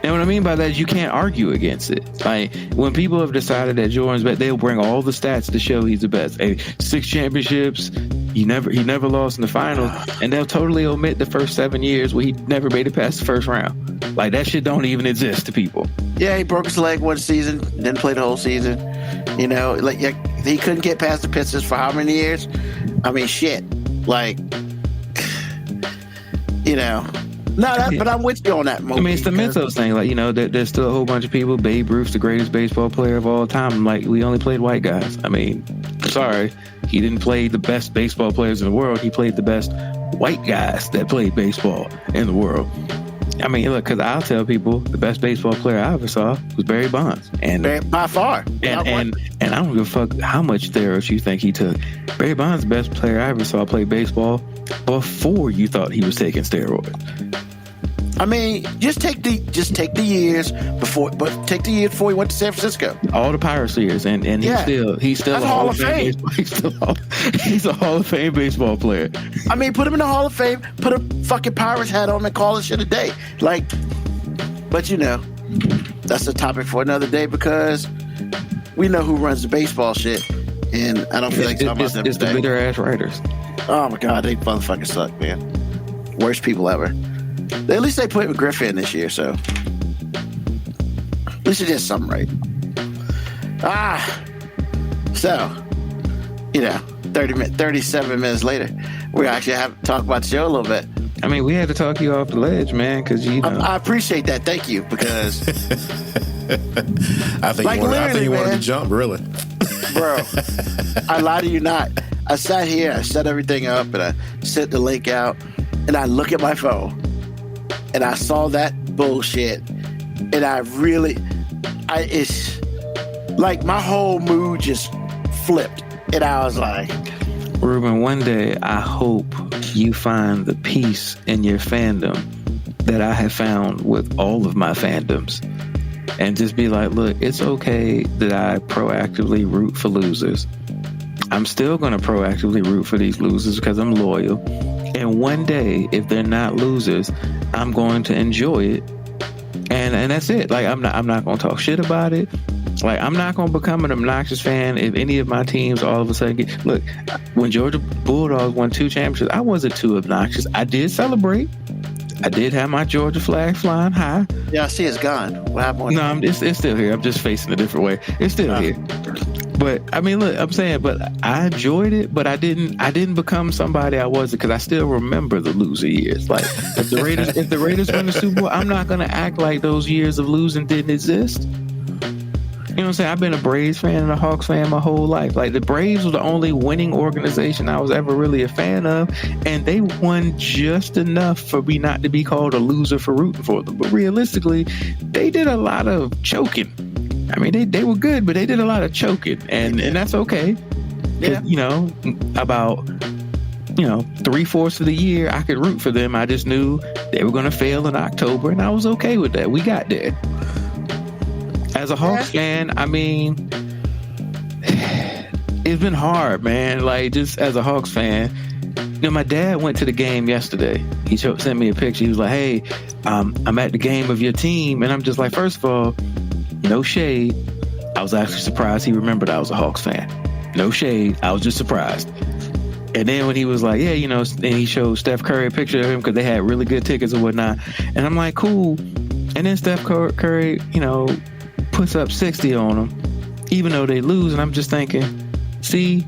And what I mean by that is you can't argue against it. Like, when people have decided that Jordan's best, they'll bring all the stats to show he's the best. 6 championships, he never lost in the finals, and they'll totally omit the first 7 years where he never made it past the first round. Like, that shit don't even exist to people. Yeah, he broke his leg one season, didn't play the whole season. He couldn't get past the Pistons for how many years? I mean, shit. Like, but I'm with you on that. I mean, it's the mythos thing. Like, there's still a whole bunch of people. Babe Ruth's the greatest baseball player of all time. Like, we only played white guys. I mean, sorry, he didn't play the best baseball players in the world. He played the best white guys that played baseball in the world. I mean, look, because I'll tell people the best baseball player I ever saw was Barry Bonds, and by far, and I don't give a fuck how much steroids you think he took. Barry Bonds, the best player I ever saw play baseball before you thought he was taking steroids. I mean, just take the years before he went to San Francisco. All the Pirates years, and he's still a Hall of Fame. He's a Hall of Fame baseball player. I mean, put him in the Hall of Fame, put a fucking Pirates hat on, and call it shit a day. Like, but that's a topic for another day because we know who runs the baseball shit, and I don't feel like talking about them. It's the bitter ass writers. Oh my god, they motherfucking suck, man. Worst people ever. At least they put Griffin this year, so at least they did something right. So 37 minutes later, we actually have to talk about the show a little bit. I mean, we had to talk you off the ledge, man, because I appreciate that. Thank you, because I think you wanted to jump, really, bro. I lie to you not. I sat here, I set everything up, and I sent the link out, and I look at my phone. And I saw that bullshit, and it's like my whole mood just flipped, and I was like, Ruben, one day I hope you find the peace in your fandom that I have found with all of my fandoms, and just be like, look, it's okay that I proactively root for losers. I'm still going to proactively root for these losers because I'm loyal. And one day, if they're not losers, I'm going to enjoy it, and that's it. Like, I'm not going to talk shit about it. Like, I'm not going to become an obnoxious fan if any of my teams all of a sudden look. When Georgia Bulldogs won 2 championships, I wasn't too obnoxious. I did celebrate. I did have my Georgia flag flying high. Yeah, I see it's gone. What happened? No, it's still here. I'm just facing a different way. It's still here. But I mean, look, I'm saying, but I enjoyed it, but I didn't become somebody I wasn't, because I still remember the loser years. Like, if the Raiders win the Super Bowl, I'm not gonna act like those years of losing didn't exist. You know what I'm saying? I've been a Braves fan and a Hawks fan my whole life. Like, the Braves were the only winning organization I was ever really a fan of, and they won just enough for me not to be called a loser for rooting for them. But realistically, they did a lot of choking. I mean, they were good, but they did a lot of choking, and that's okay. Yeah. You know, about 3/4 of the year I could root for them. I just knew they were going to fail in October, and I was okay with that. We got there. As a Hawks fan, I mean, it's been hard, man. Like, just as a Hawks fan, you know, my dad went to the game yesterday. He sent me a picture. He was like, "Hey, I'm at the game of your team," and I'm just like, first of all, no shade. I was actually surprised he remembered I was a Hawks fan. No shade. I was just surprised. And then when he was like, yeah, you know, and he showed Steph Curry a picture of him because they had really good tickets and whatnot. And I'm like, cool. And then Steph Curry, you know, puts up 60 on them, even though they lose. And I'm just thinking, see,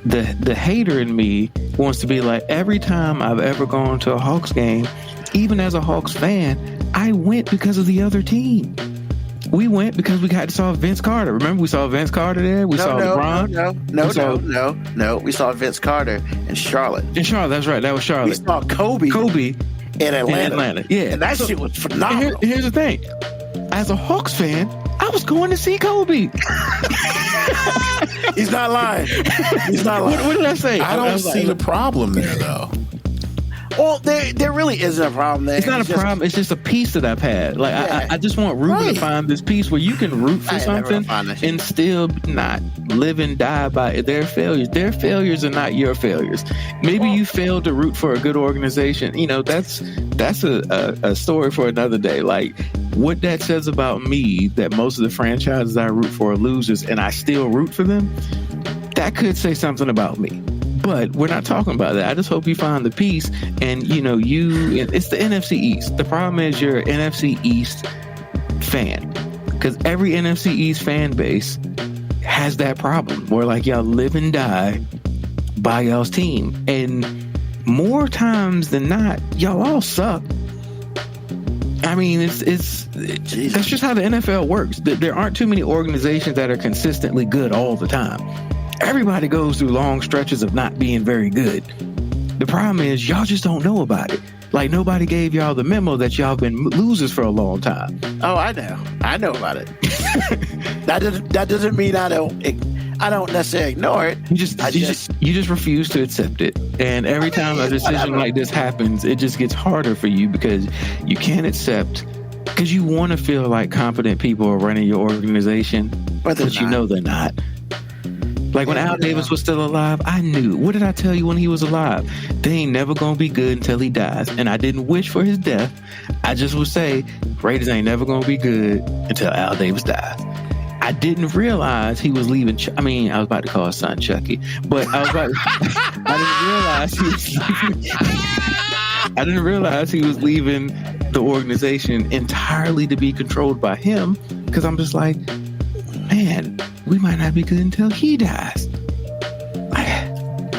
the hater in me wants to be like, every time I've ever gone to a Hawks game, even as a Hawks fan, I went because of the other team. We went because we got to saw Vince Carter. Remember, we saw Vince Carter there. We saw LeBron. No. We saw Vince Carter in Charlotte. In Charlotte, that's right. That was Charlotte. We saw Kobe in Atlanta. Yeah, and that shit was phenomenal. Here's the thing: as a Hawks fan, I was going to see Kobe. He's not lying. What did I say? I don't see the problem there, though. Well, there really isn't a problem there. It's not a problem. It's just a piece that I've had. Like, I just want Ruben to find this piece where you can root for something and still not live and die by their failures. Their failures are not your failures. Maybe you failed to root for a good organization. You know, that's a story for another day. Like, what that says about me, that most of the franchises I root for are losers and I still root for them, that could say something about me. But we're not talking about that. I just hope you find the peace. And, you know, it's the NFC East. The problem is you're an NFC East fan. Because every NFC East fan base has that problem where, like, y'all live and die by y'all's team. And more times than not, y'all all suck. I mean, that's just how the NFL works. There aren't too many organizations that are consistently good all the time. Everybody goes through long stretches of not being very good. The problem is y'all just don't know about it. Like, nobody gave y'all the memo that y'all been losers for a long time. Oh, I know about it. That doesn't mean I don't necessarily ignore it. You just refuse to accept it. And every time a decision like this happens, it just gets harder for you because you can't accept, because you want to feel like competent people are running your organization, but you know they're not. Like, when Al Davis was still alive, I knew. What did I tell you when he was alive? They ain't never gonna be good until he dies. And I didn't wish for his death. I just would say, Raiders ain't never gonna be good until Al Davis dies. I didn't realize he was leaving. I was about to call his son Chucky, but I didn't realize he was leaving the organization entirely to be controlled by him. Because I'm just like, man, we might not be good until he dies.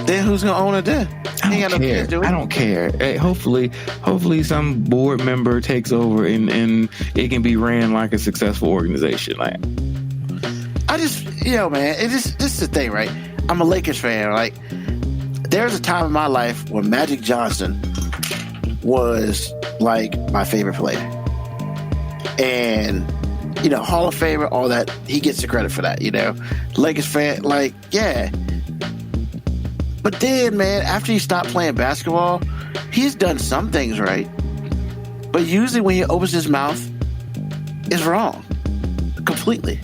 Then who's gonna own it then? I don't care. Hey, hopefully some board member takes over and it can be ran like a successful organization. Like, man, this is the thing, right? I'm a Lakers fan. Like, there's a time in my life when Magic Johnson was like my favorite player, and Hall of Famer, all that. He gets the credit for that, Lakers fan, like, yeah. But then, man, after he stopped playing basketball, he's done some things right. But usually when he opens his mouth, it's wrong. Completely.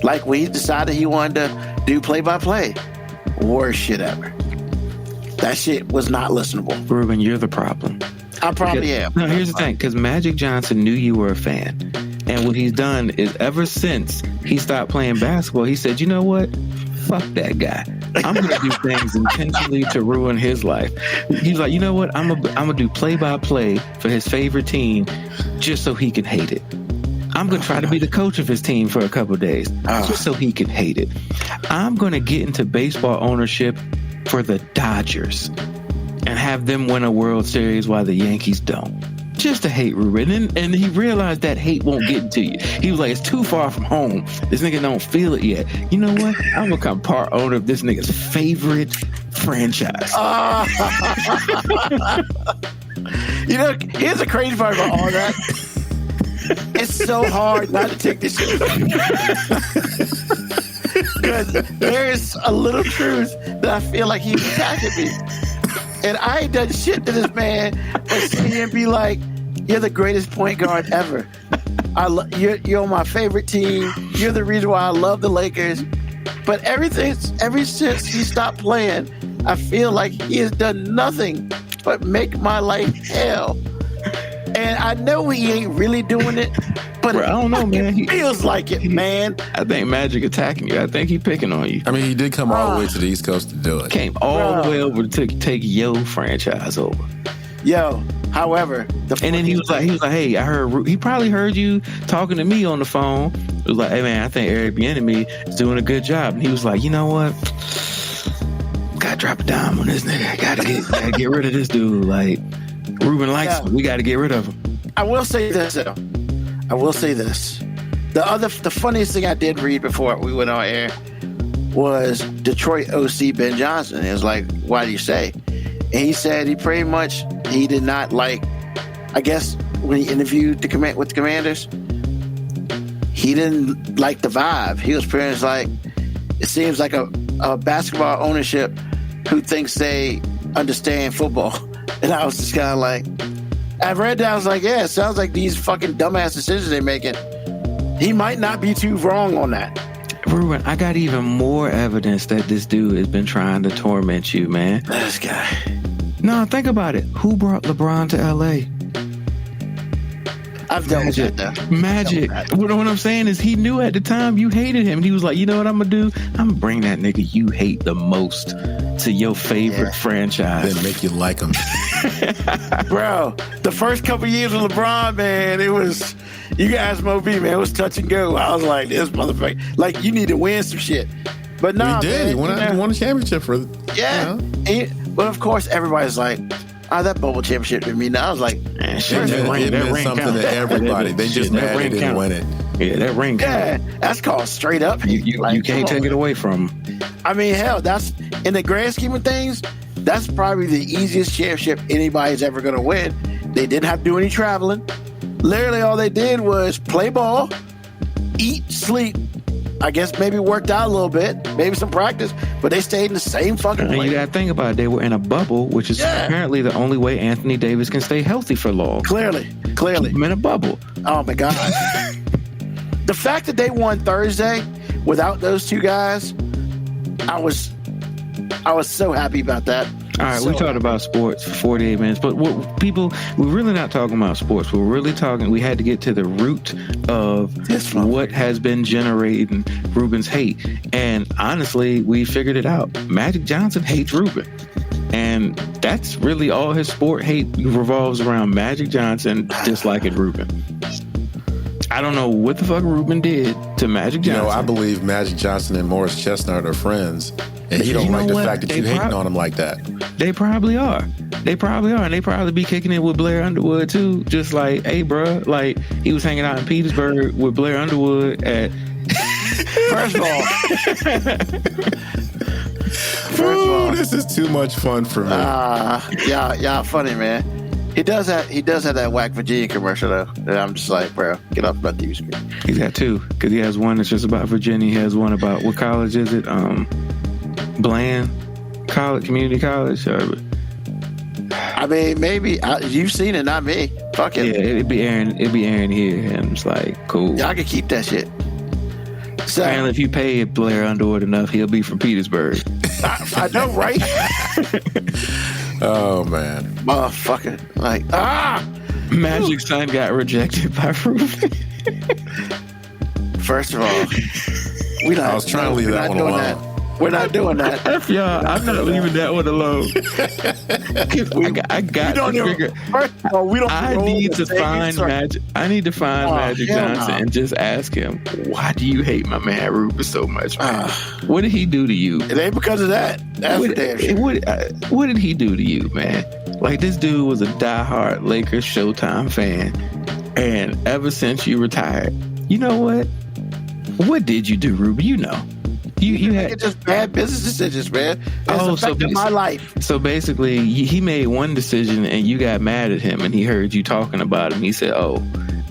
Like when he decided he wanted to do play-by-play. Worst shit ever. That shit was not listenable. Ruben, you're the problem. I probably am. No, here's the thing. Because Magic Johnson knew you were a fan. And what he's done is, ever since he stopped playing basketball, he said, you know what? Fuck that guy. I'm going to do things intentionally to ruin his life. He's like, you know what? I'm going to do play-by-play for his favorite team just so he can hate it. I'm going to try to be the coach of his team for a couple of days just so he can hate it. I'm going to get into baseball ownership for the Dodgers and have them win a World Series while the Yankees don't. just to hate Ruben. And he realized that hate won't get to you. He was like, it's too far from home. This nigga don't feel it yet. You know what? I'm gonna become part owner of this nigga's favorite franchise. You know, here's the crazy part about all that. It's so hard not to take this shit. Because there is a little truth that I feel like he's attacking me. And I ain't done shit to this man, but sit here and be like, you're the greatest point guard ever. You're on my favorite team. You're the reason why I love the Lakers. But ever since he stopped playing, I feel like he has done nothing but make my life hell. And I know he ain't really doing it, but I don't know, man. He feels like it, man. I think Magic attacking you. I think he picking on you. I mean, he did come all the way to the East Coast to do it. Came all the way over to take your franchise over. Yo, however, and then he was like, hey, I heard. He probably heard you talking to me on the phone. It was like, hey man, I think Eric Bieniemy is doing a good job. And he was like, you know what? Gotta drop a dime on this nigga. Gotta get rid of this dude. Like, Ruben likes him. We gotta get rid of him. I will say this though. The funniest thing I did read before we went on air was Detroit OC Ben Johnson. It was like, why do you say? And he said he did not like, I guess when he interviewed with the Commanders, he didn't like the vibe. He was pretty much like, it seems like a basketball ownership who thinks they understand football. And I was just kind of like, I read that, I was like, yeah, it sounds like these fucking dumbass decisions they're making. He might not be too wrong on that. Ruben, I got even more evidence that this dude has been trying to torment you, man. This guy. No, think about it. Who brought LeBron to LA? I've dealt with that though. Magic. What I'm saying is he knew at the time you hated him. And he was like, you know what I'm going to do? I'm going to bring that nigga you hate the most to your favorite franchise. Then make you like him. Bro, the first couple years with LeBron, man, it was, you guys Moby, man, it was touch and go. I was like, this motherfucker, like, you need to win some shit. But no, he did. Man, he won a championship for But of course, everybody's like, that bubble championship didn't mean that. I was like, sure, it meant something to everybody. They just mad they didn't win it. Yeah, that ring count. Yeah, that's called straight up. You can't take it away from them. I mean, hell, that's, in the grand scheme of things, that's probably the easiest championship anybody's ever going to win. They didn't have to do any traveling. Literally, all they did was play ball, eat, sleep. I guess maybe worked out a little bit, maybe some practice, but they stayed in the same fucking place. And you got to think about it. They were in a bubble, which is apparently the only way Anthony Davis can stay healthy for long. Clearly. Keep him in a bubble. Oh, my God. The fact that they won Thursday without those two guys, I was so happy about that. All right, we talked about sports for 48 minutes, but we're really not talking about sports. We're really talking, we had to get to the root of what has been generating Ruben's hate. And honestly, we figured it out. Magic Johnson hates Ruben. And that's really all his sport hate revolves around Magic Johnson disliking Ruben. I don't know what the fuck Ruben did to Magic Johnson. You know, I believe Magic Johnson and Morris Chestnut are friends. And he don't like the fact that you hating on him like that. They probably are. And they probably be kicking it with Blair Underwood too. Just like, hey, bro, like he was hanging out in Petersburg with Blair Underwood at. First of all, this is too much fun for me. Yeah, funny, man. He does have that whack Virginia commercial though. And I'm just like, bro, get off my TV screen. He's got two, because he has one that's just about Virginia. He has one about, what college is it? Bland College, Community College. I mean, maybe you've seen it, not me. Fuck it. Yeah, it'd be airing here, and it's like cool. Y'all can keep that shit. So, apparently, if you pay Blair Underwood enough, he'll be from Petersburg. I know, right? Oh man, motherfucker! Like Magic's son got rejected by Ruben. First of all, I was trying to leave that one alone. We're not doing that. F y'all. I'm not leaving that one alone. I got to figure. First of all, we don't. I need to find Magic. I need to find Magic Johnson and just ask him, why do you hate my man Ruben so much, man? What did he do to you? It ain't because of that. That's what did he do to you, man? Like, this dude was a diehard Lakers Showtime fan, and ever since you retired, you know what? What did you do, Ruben? You know. You had just bad business decisions, man. It's affected my life. So basically, he made one decision, and you got mad at him, and he heard you talking about him. He said, "Oh,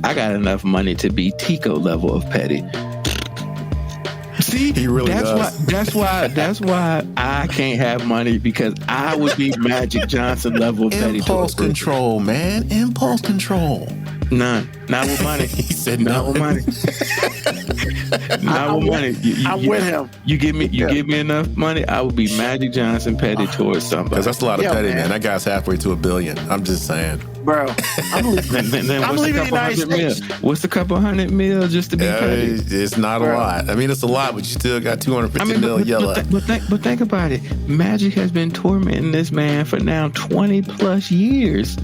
I got enough money to be Tico level of petty." See, he really does. That's why I can't have money, because I would be Magic Johnson level of petty. Impulse control, man. Impulse control. None. Not with money. He said not with money. Not with money. I'm with him. You give me enough money, I will be Magic Johnson petty towards somebody. Because that's a lot of petty, man. That guy's halfway to $1 billion. I'm just saying. Bro, I'm leaving. I'm leaving the United States. What's a couple $100 million just to be petty? It's not a lot. I mean, it's a lot, but you still got $250 million yellow. But think about it. Magic has been tormenting this man for now 20 plus years.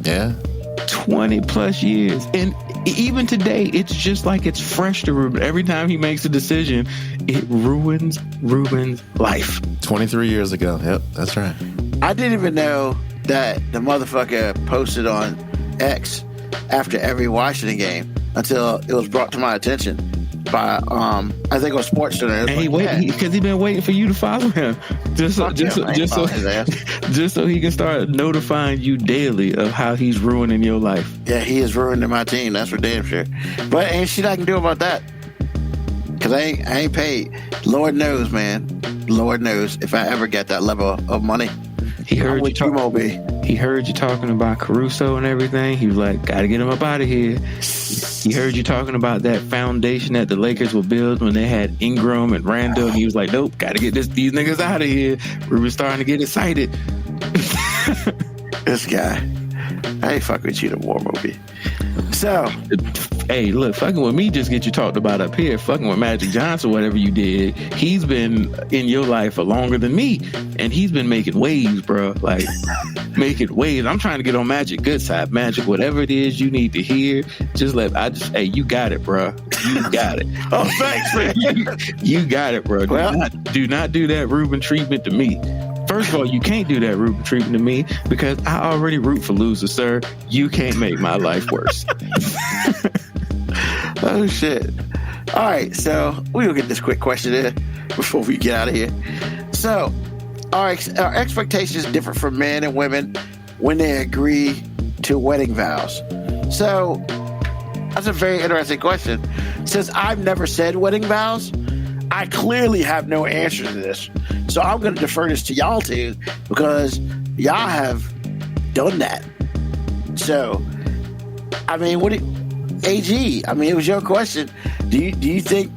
Yeah. 20 plus years. And even today, it's just like it's fresh to Ruben. Every time he makes a decision, it ruins Ruben's life. 23 years ago. Yep, that's right. I didn't even know that the motherfucker posted on X after every Washington game until it was brought to my attention by I think it was Sports Center. And because he's been waiting for you to follow him, just so he can start notifying you daily of how he's ruining your life. Yeah, he is ruining my team. That's for damn sure. But ain't shit I can do about that, because I ain't paid. Lord knows, man. Lord knows if I ever get that level of money. He heard you talking about Caruso and everything. He was like, gotta get him up out of here. He heard you talking about that foundation that the Lakers will build when they had Ingram and Randall. And he was like, nope, gotta get these niggas out of here. Ruben's starting to get excited. This guy. I ain't fucking with you no more, movie. So, hey, look, fucking with me just get you talked about up here. Fucking with Magic Johnson, whatever you did, he's been in your life for longer than me, and he's been making waves, bro. Like, making waves. I'm trying to get on Magic good side. Magic, whatever it is you need to hear, hey, you got it, bro. You got it. Oh, thanks, man. You got it, bro. Do not do that Ruben treatment to me. First of all, you can't do that Ruben treatment to me, because I already root for losers, sir. You can't make my life worse. Oh, shit. All right, so we'll get this quick question in before we get out of here. So, our expectations differ from men and women when they agree to wedding vows. So, that's a very interesting question. Since I've never said wedding vows, I clearly have no answer to this. So I'm going to defer this to y'all two, because y'all have done that. So, I mean, AG, I mean, it was your question. Do you think,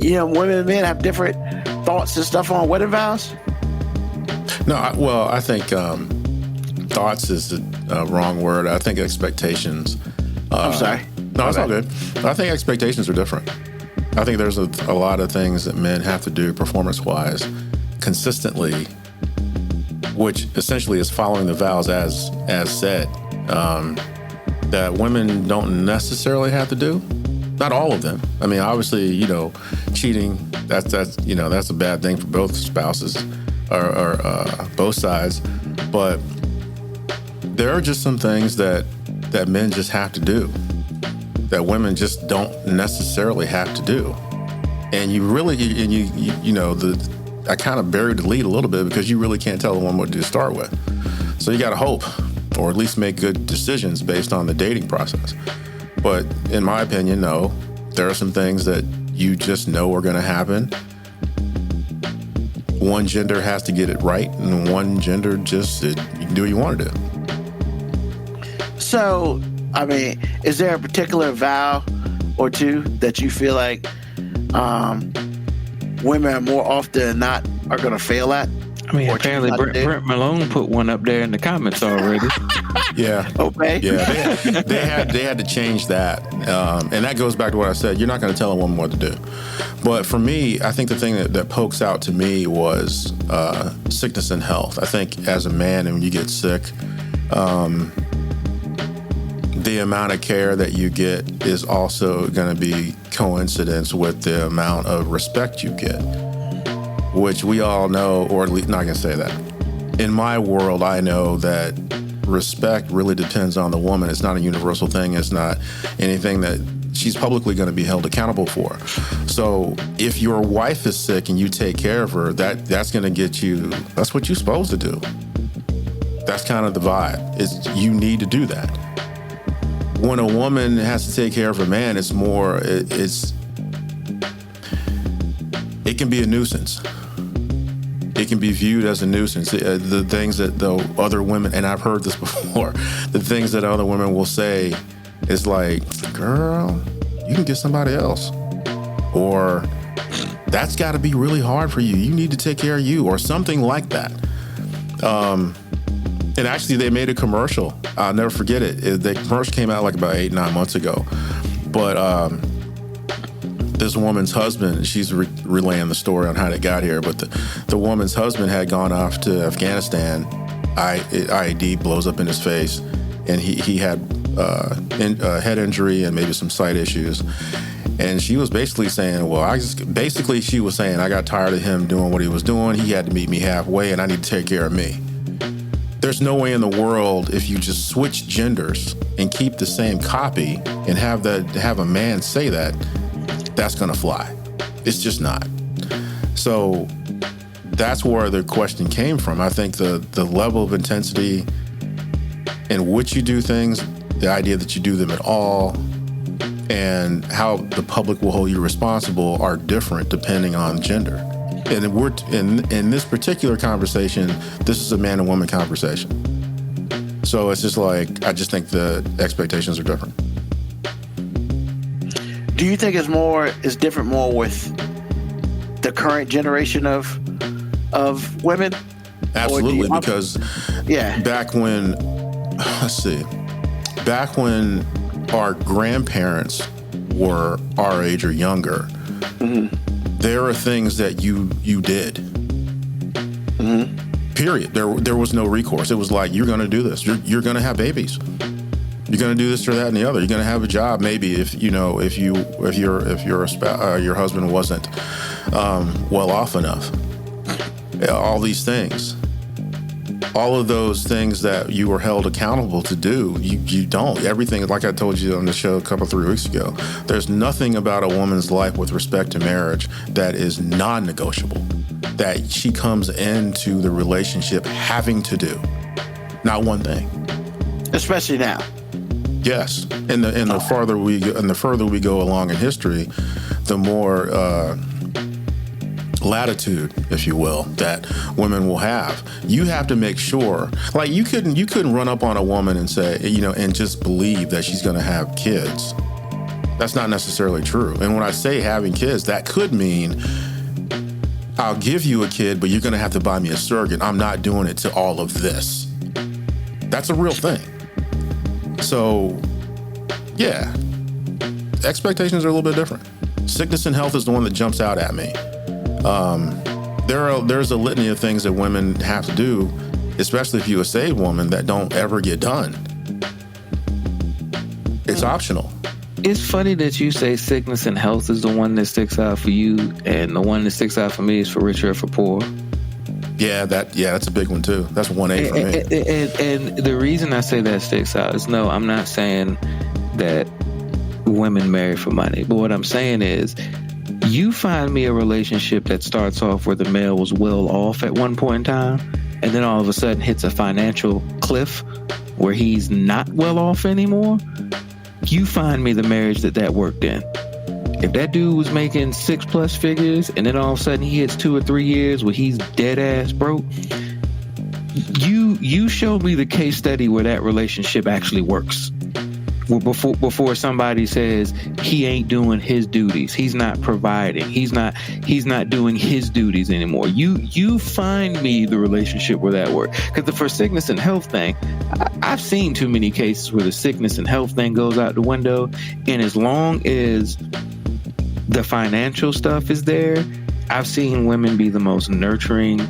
women and men have different thoughts and stuff on wedding vows? No, I think thoughts is the wrong word. I think expectations. I'm sorry. No, it's all good. I think expectations are different. I think there's a lot of things that men have to do performance-wise consistently, which essentially is following the vows as said, that women don't necessarily have to do. Not all of them. I mean, obviously, cheating, that's a bad thing for both spouses or both sides. But there are just some things that men just have to do that women just don't necessarily have to do. And I kind of buried the lead a little bit, because you really can't tell a woman what to start with. So you got to hope, or at least make good decisions based on the dating process. But in my opinion, no, there are some things that you just know are going to happen. One gender has to get it right, and one gender you can do what you want to do. So, I mean, is there a particular vow or two that you feel like women more often than not are going to fail at? I mean, apparently Brent Malone put one up there in the comments already. Yeah. Okay. Yeah, they had to change that. And that goes back to what I said. You're not going to tell a woman what to do. But for me, I think the thing that pokes out to me was sickness and health. I think as a man, and when you get sick, the amount of care that you get is also going to be coincidence with the amount of respect you get, which we all know, or at least not going to say that. in my world, I know that respect really depends on the woman. It's not a universal thing. It's not anything that she's publicly going to be held accountable for. So if your wife is sick and you take care of her, that's going to get you, that's what you're supposed to do. That's kind of the vibe. You need to do that. When a woman has to take care of a man, it's more, it can be a nuisance. It can be viewed as a nuisance. The things that the other women, and I've heard this before, the things that other women will say is like, girl, you can get somebody else. Or that's got to be really hard for you. You need to take care of you, or something like that. And actually, they made a commercial. I'll never forget it. The commercial came out like about 8-9 months ago. But this woman's husband, she's relaying the story on how they got here, but the woman's husband had gone off to Afghanistan. IED blows up in his face, and he had head injury and maybe some sight issues. And she was basically saying, she was saying, I got tired of him doing what he was doing. He had to meet me halfway, and I need to take care of me. There's no way in the world, if you just switch genders and keep the same copy and have a man say that's going to fly. It's just not. So that's where the question came from. I think the level of intensity in which you do things, the idea that you do them at all, and how the public will hold you responsible are different depending on gender. And we're in this particular conversation, this is a man and woman conversation. So it's just like, I just think the expectations are different. Do you think it's different more with the current generation of women? Absolutely, because back when our grandparents were our age or younger, mm-hmm. there are things that you did. Mm-hmm. Period. There was no recourse. It was like, you're going to do this. You're going to have babies. You're going to do this or that and the other. You're going to have a job. Maybe if your husband wasn't well off enough. All these things. All of those things that you were held accountable to do, you don't. Everything, like I told you on the show a couple 3 weeks ago, there's nothing about a woman's life with respect to marriage that is non-negotiable, that she comes into the relationship having to do. Not one thing. Especially now. Yes, and the further we go along in history, the more latitude, if you will, that women will have. You have to make sure, like you couldn't run up on a woman and say, and just believe that she's going to have kids. That's not necessarily true. And when I say having kids, that could mean I'll give you a kid, but you're going to have to buy me a surrogate. I'm not doing it to all of this. That's a real thing. So, yeah, expectations are a little bit different. Sickness and health is the one that jumps out at me. There's a litany of things that women have to do, especially if you're a saved woman, that don't ever get done. It's optional. It's funny that you say sickness and health is the one that sticks out for you, and the one that sticks out for me is for richer or for poor. Yeah, that's a big one too. That's 1A for me. And the reason I say that sticks out is, no, I'm not saying that women marry for money, but what I'm saying is, you find me a relationship that starts off where the male was well off at one point in time, and then all of a sudden hits a financial cliff where he's not well off anymore. You find me the marriage that worked in. If that dude was making 6+ figures and then all of a sudden he hits 2 or 3 years where he's dead ass broke, you show me the case study where that relationship actually works. Before somebody says he ain't doing his duties, he's not providing, he's not doing his duties anymore. You find me the relationship where that works. Because the for sickness and health thing, I've seen too many cases where the sickness and health thing goes out the window, and as long as the financial stuff is there, I've seen women be the most nurturing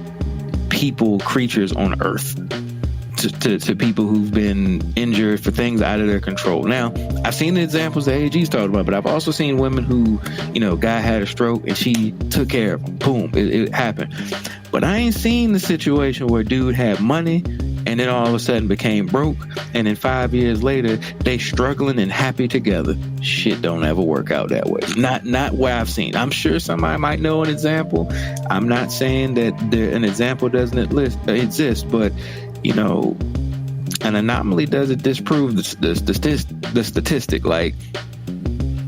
creatures on earth. to people who've been injured for things out of their control. Now, I've seen the examples that AG's talked about, but I've also seen women who, guy had a stroke and she took care of him. Boom, it happened. But I ain't seen the situation where dude had money and then all of a sudden became broke, and then 5 years later they struggling and happy together. Shit don't ever work out that way. Not what I've seen. I'm sure somebody might know an example. I'm not saying that an example doesn't exist, but an anomaly doesn't disprove the statistic. Like,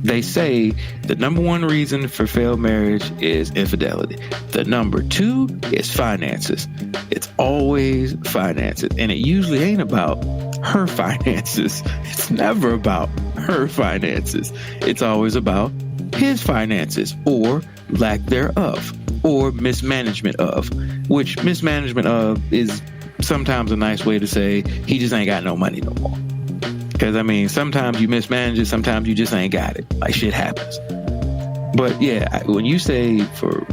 they say the number one reason for failed marriage is infidelity. The number two is finances. It's always finances. And it usually ain't about her finances. It's never about her finances. It's always about his finances, or lack thereof, or mismanagement of, which mismanagement of is sometimes a nice way to say he just ain't got no money no more. Because, sometimes you mismanage it, sometimes you just ain't got it. Like, shit happens. But, yeah, when you say for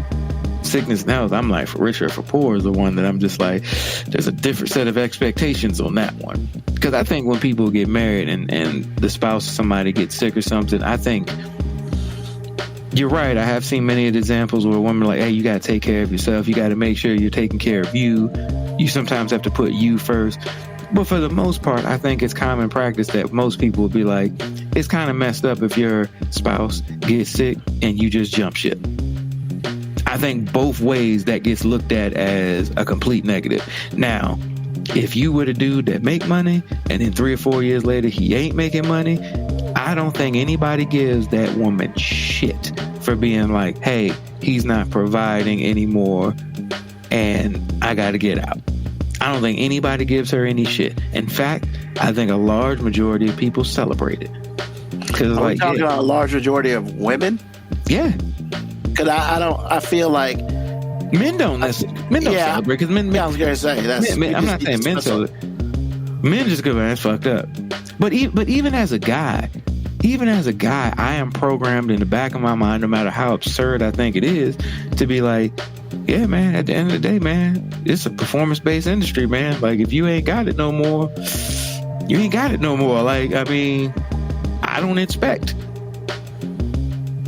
sickness and health, I'm like, for richer or for poor is the one that I'm just like, there's a different set of expectations on that one. Because I think when people get married and the spouse of somebody gets sick or something, I think you're right. I have seen many of the examples where women are like, hey, you got to take care of yourself. You got to make sure you're taking care of you. You sometimes have to put you first. But for the most part, I think it's common practice that most people would be like, it's kind of messed up if your spouse gets sick and you just jump ship. I think both ways that gets looked at as a complete negative. Now, if you were the dude that make money and then 3 or 4 years later he ain't making money, I don't think anybody gives that woman shit for being like, hey, he's not providing anymore and I got to get out. I don't think anybody gives her any shit. In fact, I think a large majority of people celebrate it. Because are we talking about a large majority of women? Yeah. Because I feel like men don't celebrate. Because men, I was gonna say that's. I'm not saying men celebrate. Men just go, man, that's fucked up. But even as a guy, I am programmed in the back of my mind, no matter how absurd I think it is, to be like, yeah, man, at the end of the day, man, it's a performance-based industry, man. Like, if you ain't got it no more, you ain't got it no more. Like, I don't expect.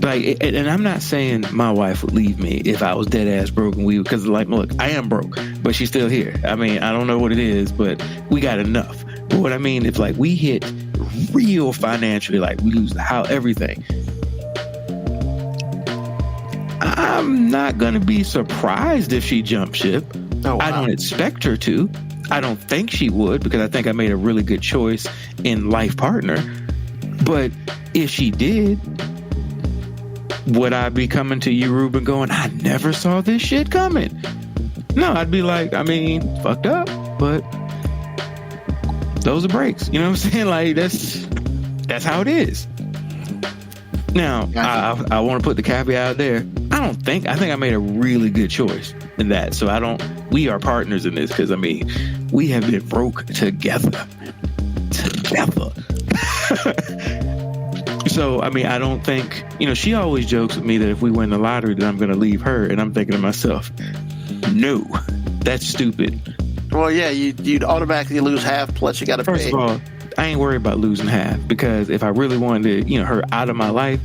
Like, and I'm not saying my wife would leave me if I was dead ass broke and because, like, look, I am broke, but she's still here. I don't know what it is, but we got enough. But what I mean, if like we hit real financially, like we lose everything, I'm not going to be surprised if she jumps ship. Oh, wow. I don't expect her to. I don't think she would, because I think I made a really good choice in life partner. But if she did, would I be coming to you, Ruben, going, I never saw this shit coming? No, I'd be like, fucked up, but those are breaks. You know what I'm saying? Like, that's how it is. Now, I want to put the caveat out there. I think I made a really good choice in that. So we are partners in this, because we have been broke together. So, I don't think, she always jokes with me that if we win the lottery, then I'm going to leave her. And I'm thinking to myself, no, that's stupid. Well, yeah, you'd automatically lose half, plus you got to pay. First of all, I ain't worried about losing half, because if I really wanted to, her out of my life,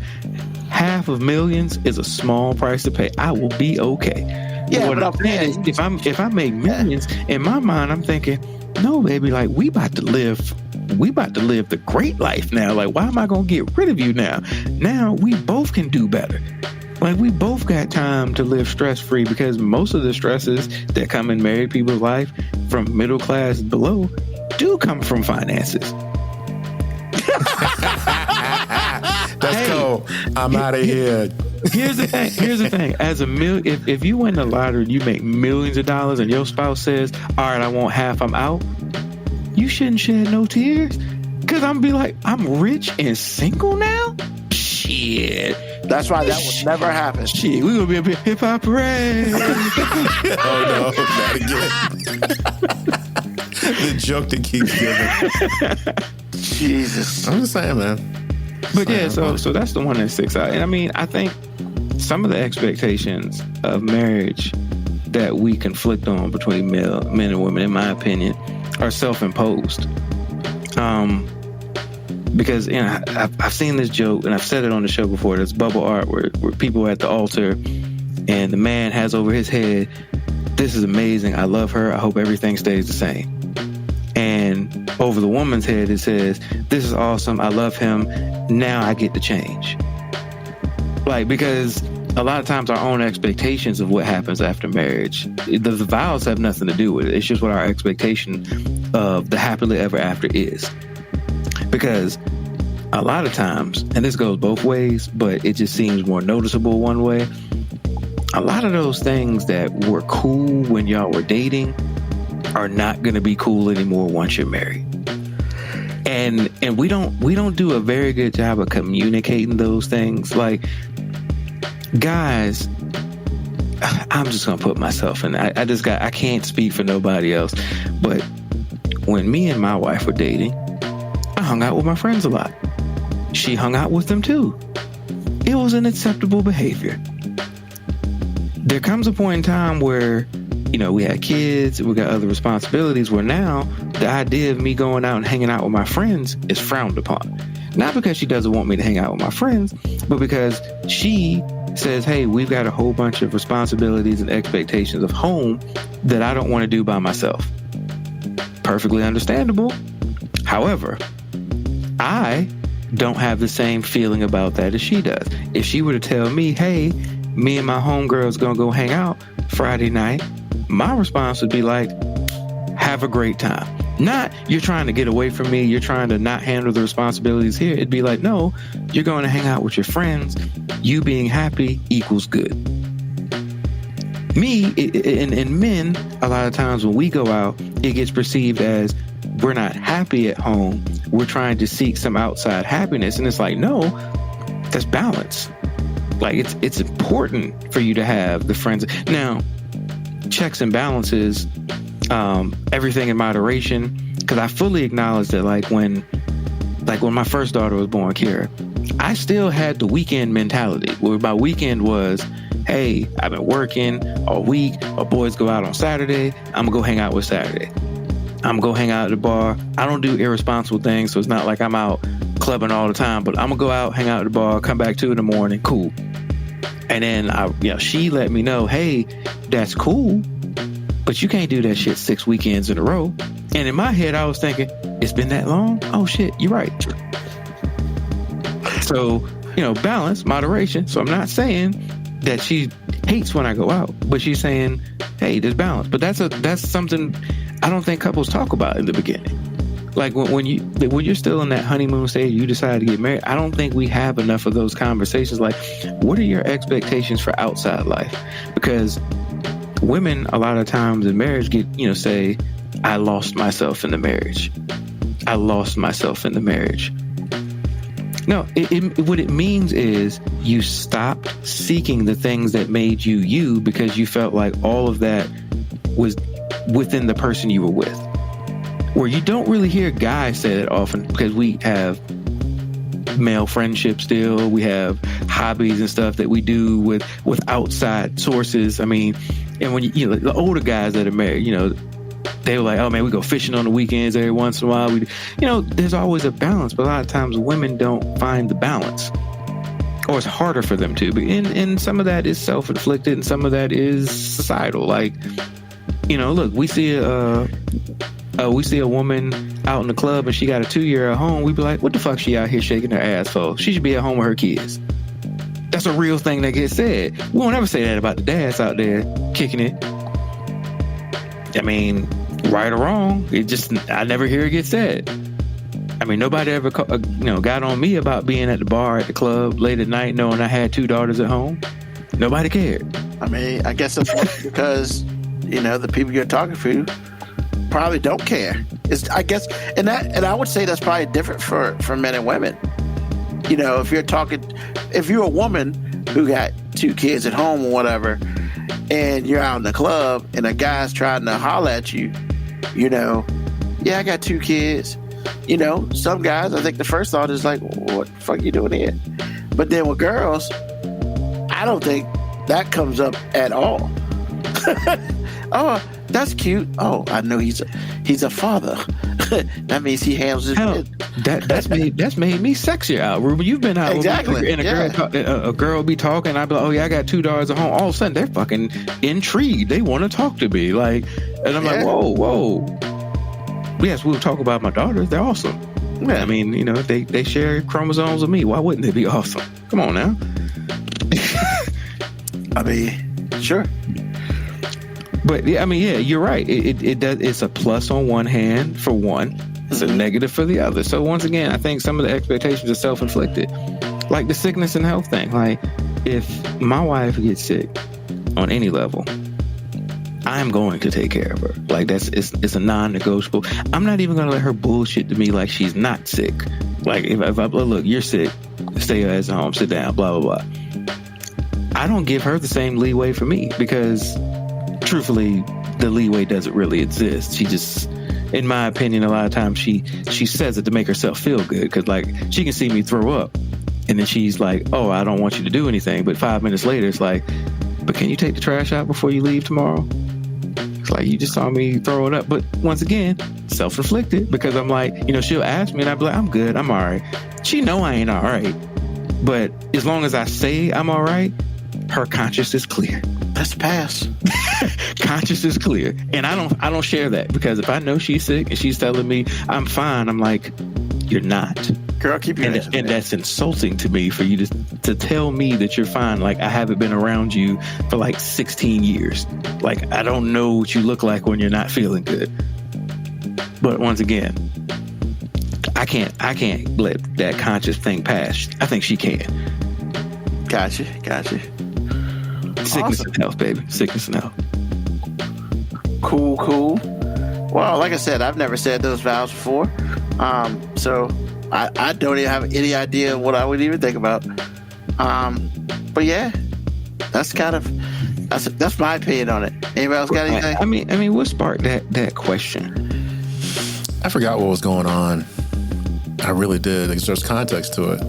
$500,000 is a small price to pay. I will be okay. Yeah, what I'm saying is, if I make millions, in my mind, I'm thinking, no, baby, like we about to live the great life now. Like, why am I gonna get rid of you now? Now we both can do better. Like, we both got time to live stress-free, because most of the stresses that come in married people's life from middle class below do come from finances. That's cool. I'm out of here. Here's the thing. If you win the lottery and you make millions of dollars and your spouse says, all right, I want half, I'm out, you shouldn't shed no tears. Because I'm be like, I'm rich and single now? Shit. That's why that would never happen. Shit, we gonna be a bit hip hop parade. Oh no, not again. The joke that keeps giving. Jesus. I'm just saying, man. But yeah, so that's the one that sticks out. And I think some of the expectations of marriage that we conflict on between men and women, in my opinion, are self-imposed. Because I've seen this joke, and I've said it on the show before. There's bubble art where people are at the altar, and the man has over his head, "This is amazing. I love her. I hope everything stays the same." And over the woman's head, it says, "This is awesome. I love him. Now I get to change." Like, because a lot of times our own expectations of what happens after marriage, the vows have nothing to do with it. It's just what our expectation of the happily ever after is. Because a lot of times, and this goes both ways, but it just seems more noticeable one way, a lot of those things that were cool when y'all were dating are not going to be cool anymore once you're married. And we don't do a very good job of communicating those things. Like, guys, I'm just gonna put myself in. I can't speak for nobody else, but when me and my wife were dating, I hung out with my friends a lot. She hung out with them too. It was an acceptable behavior. There comes a point in time where, we had kids, we got other responsibilities, where now the idea of me going out and hanging out with my friends is frowned upon. Not because she doesn't want me to hang out with my friends, but because she says, "Hey, we've got a whole bunch of responsibilities and expectations of home that I don't want to do by myself." Perfectly understandable. However, I don't have the same feeling about that as she does. If she were to tell me, "Hey, me and my homegirl's gonna go hang out Friday night," my response would be like, "Have a great time." Not, "You're trying to get away from me, you're trying to not handle the responsibilities here." It'd be like, "No, you're going to hang out with your friends. You being happy equals good." Me, and men, a lot of times when we go out, it gets perceived as we're not happy at home. We're trying to seek some outside happiness. And it's like, no, that's balance. Like, it's important for you to have the friends. Now, checks and balances, everything in moderation. Because I fully acknowledge that, like when my first daughter was born, Kira, I still had the weekend mentality, where my weekend was, "Hey, I've been working all week. My boys go out on Saturday. I'm gonna go hang out with Saturday. I'm gonna go hang out at the bar." I don't do irresponsible things, so it's not like I'm out clubbing all the time, but I'm gonna go out, hang out at the bar, come back 2 a.m, cool. And then she let me know, "Hey, that's cool, but you can't do that shit 6 weekends in a row." And in my head, I was thinking, it's been that long? Oh shit, you're right. So, balance, moderation. So I'm not saying that she hates when I go out, but she's saying, "Hey, there's balance." But that's something I don't think couples talk about in the beginning. Like when you're still in that honeymoon stage, you decide to get married, I don't think we have enough of those conversations. Like, what are your expectations for outside life? Because women, a lot of times in marriage, say, "I lost myself in the marriage. I lost myself in the marriage." No, what it means is you stopped seeking the things that made you you, because you felt like all of that was within the person you were with. Where you don't really hear guys say that often, because we have male friendships still. We have hobbies and stuff that we do with outside sources. I mean, and when the older guys that are married, they were like, "Oh man, we go fishing on the weekends every once in a while." There's always a balance, but a lot of times women don't find the balance, or it's harder for them to. And some of that is self-inflicted, and some of that is societal. Like, look, we see a woman out in the club and she got a 2-year at home. We'd be like, "What the fuck she out here shaking her ass for? She should be at home with her kids." That's a real thing that gets said. We won't ever say that about the dads out there kicking it. I mean, right or wrong, I never hear it get said. I mean, nobody ever, got on me about being at the bar, at the club, late at night, knowing I had 2 daughters at home. Nobody cared. I mean, I guess that's because, the people you're talking to probably don't care. I guess, and I would say that's probably different for men and women. If you're a woman who got 2 kids at home or whatever, and you're out in the club and a guy's trying to holler at you, "Yeah, I got 2 kids." Some guys, I think the first thought is like, "What the fuck you doing here?" But then with girls, I don't think that comes up at all. "Oh, that's cute. Oh, I know he's a father. That means he handles his kid. That's made me sexier out, Ruben. You've been out exactly, and a girl be talking. I be like, oh yeah, I got 2 daughters at home. All of a sudden, they're fucking intrigued. They want to talk to me, like, and I'm like, whoa. Yes, we'll talk about my daughters. They're awesome. Yeah, I mean, you know, they share chromosomes with me. Why wouldn't they be awesome? Come on now. I mean, sure. But yeah, I mean, yeah, you're right. It does. It's a plus on one hand for one. It's a negative for the other. So once again, I think some of the expectations are self-inflicted, like the sickness and health thing. Like, if my wife gets sick on any level, I'm going to take care of her. Like, it's a non-negotiable. I'm not even going to let her bullshit to me like she's not sick. Like, if I look, you're sick, stay your ass at home, sit down, blah blah blah. I don't give her the same leeway for me, because truthfully, the leeway doesn't really exist. She just, in my opinion, a lot of times she says it to make herself feel good, because, like, she can see me throw up and then she's like, oh, I don't want you to do anything, but 5 minutes later it's like, but can you take the trash out before you leave tomorrow? It's like, you just saw me throw it up. But once again, self-inflicted, because I'm like, you know, she'll ask me and I'll be like, I'm good, I'm all right. She know I ain't all right, but as long as I say I'm all right, her conscience is clear. That's pass. Conscience is clear, and I don't share that, because if I know she's sick and she's telling me I'm fine, I'm like, you're not. Girl, keep your and that's insulting to me for you to tell me that you're fine. Like, I haven't been around you for like 16 years. Like, I don't know what you look like when you're not feeling good. But once again, I can't let that conscious thing pass. I think she can. Gotcha. Sickness and health, baby. Sickness and health. Cool. Well, like I said, I've never said those vows before. So I don't even have any idea what I would even think about. But yeah, that's my opinion on it. Anybody else got anything? I mean, what sparked that question? I forgot what was going on. I really did. There's context to it.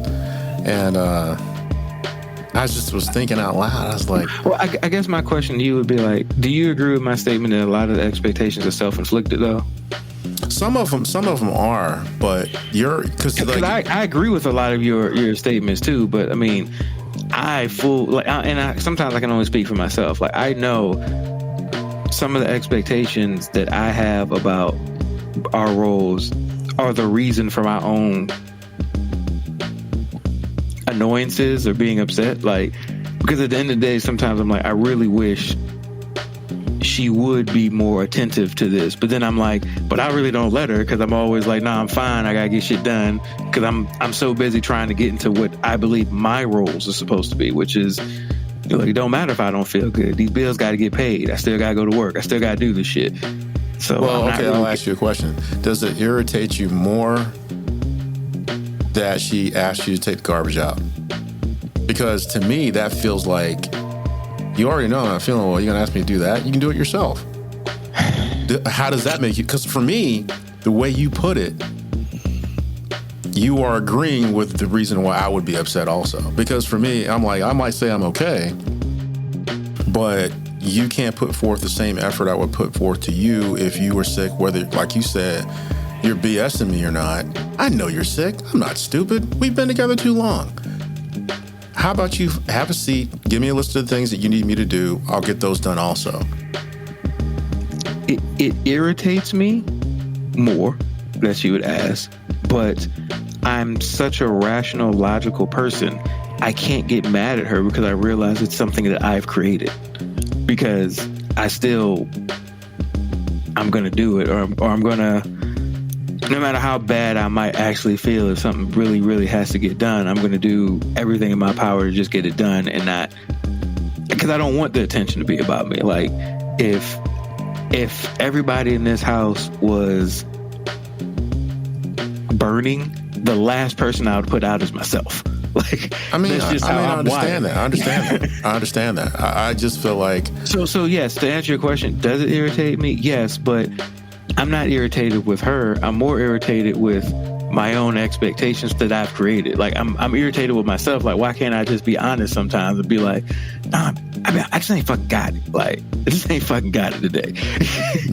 And I just was thinking out loud. I was like, well, I guess my question to you would be like, do you agree with my statement that a lot of the expectations are self-inflicted, though? Some of them are, but because I agree with a lot of your statements too. But I mean, sometimes I can only speak for myself. Like, I know some of the expectations that I have about our roles are the reason for my own annoyances or being upset. Like, because at the end of the day, sometimes I'm like, I really wish she would be more attentive to this, but then I'm like, but I really don't let her, because I'm always like, nah, I'm fine, I gotta get shit done, because I'm so busy trying to get into what I believe my roles are supposed to be, which is, you know, it don't matter if I don't feel good, these bills gotta get paid, I still gotta go to work, I still gotta do this shit. So, well, okay, I'll ask you a question. Does it irritate you more that she asked you to take the garbage out? Because to me, that feels like, you already know I'm not feeling well. You're going to ask me to do that? You can do it yourself. How does that make you? Because for me, the way you put it, you are agreeing with the reason why I would be upset also. Because for me, I'm like, I might say I'm okay, but you can't put forth the same effort I would put forth to you if you were sick, whether, like you said, you're BSing me or not. I know you're sick. I'm not stupid. We've been together too long. How about you have a seat, give me a list of the things that you need me to do. I'll get those done also. It irritates me more that you would ask, but I'm such a rational, logical person. I can't get mad at her because I realize it's something that I've created. Because I'm going to do it, or I'm going to, no matter how bad I might actually feel, if something really, really has to get done, I'm going to do everything in my power to just get it done, and not, because I don't want the attention to be about me. Like, if everybody in this house was burning, the last person I would put out is myself. Like, I understand that. I just feel like, so yes, to answer your question, does it irritate me? Yes, but I'm not irritated with her. I'm more irritated with my own expectations that I've created. Like, I'm irritated with myself. Like, why can't I just be honest sometimes and be like, nah, I mean, I just ain't fucking got it. Like, I just ain't fucking got it today.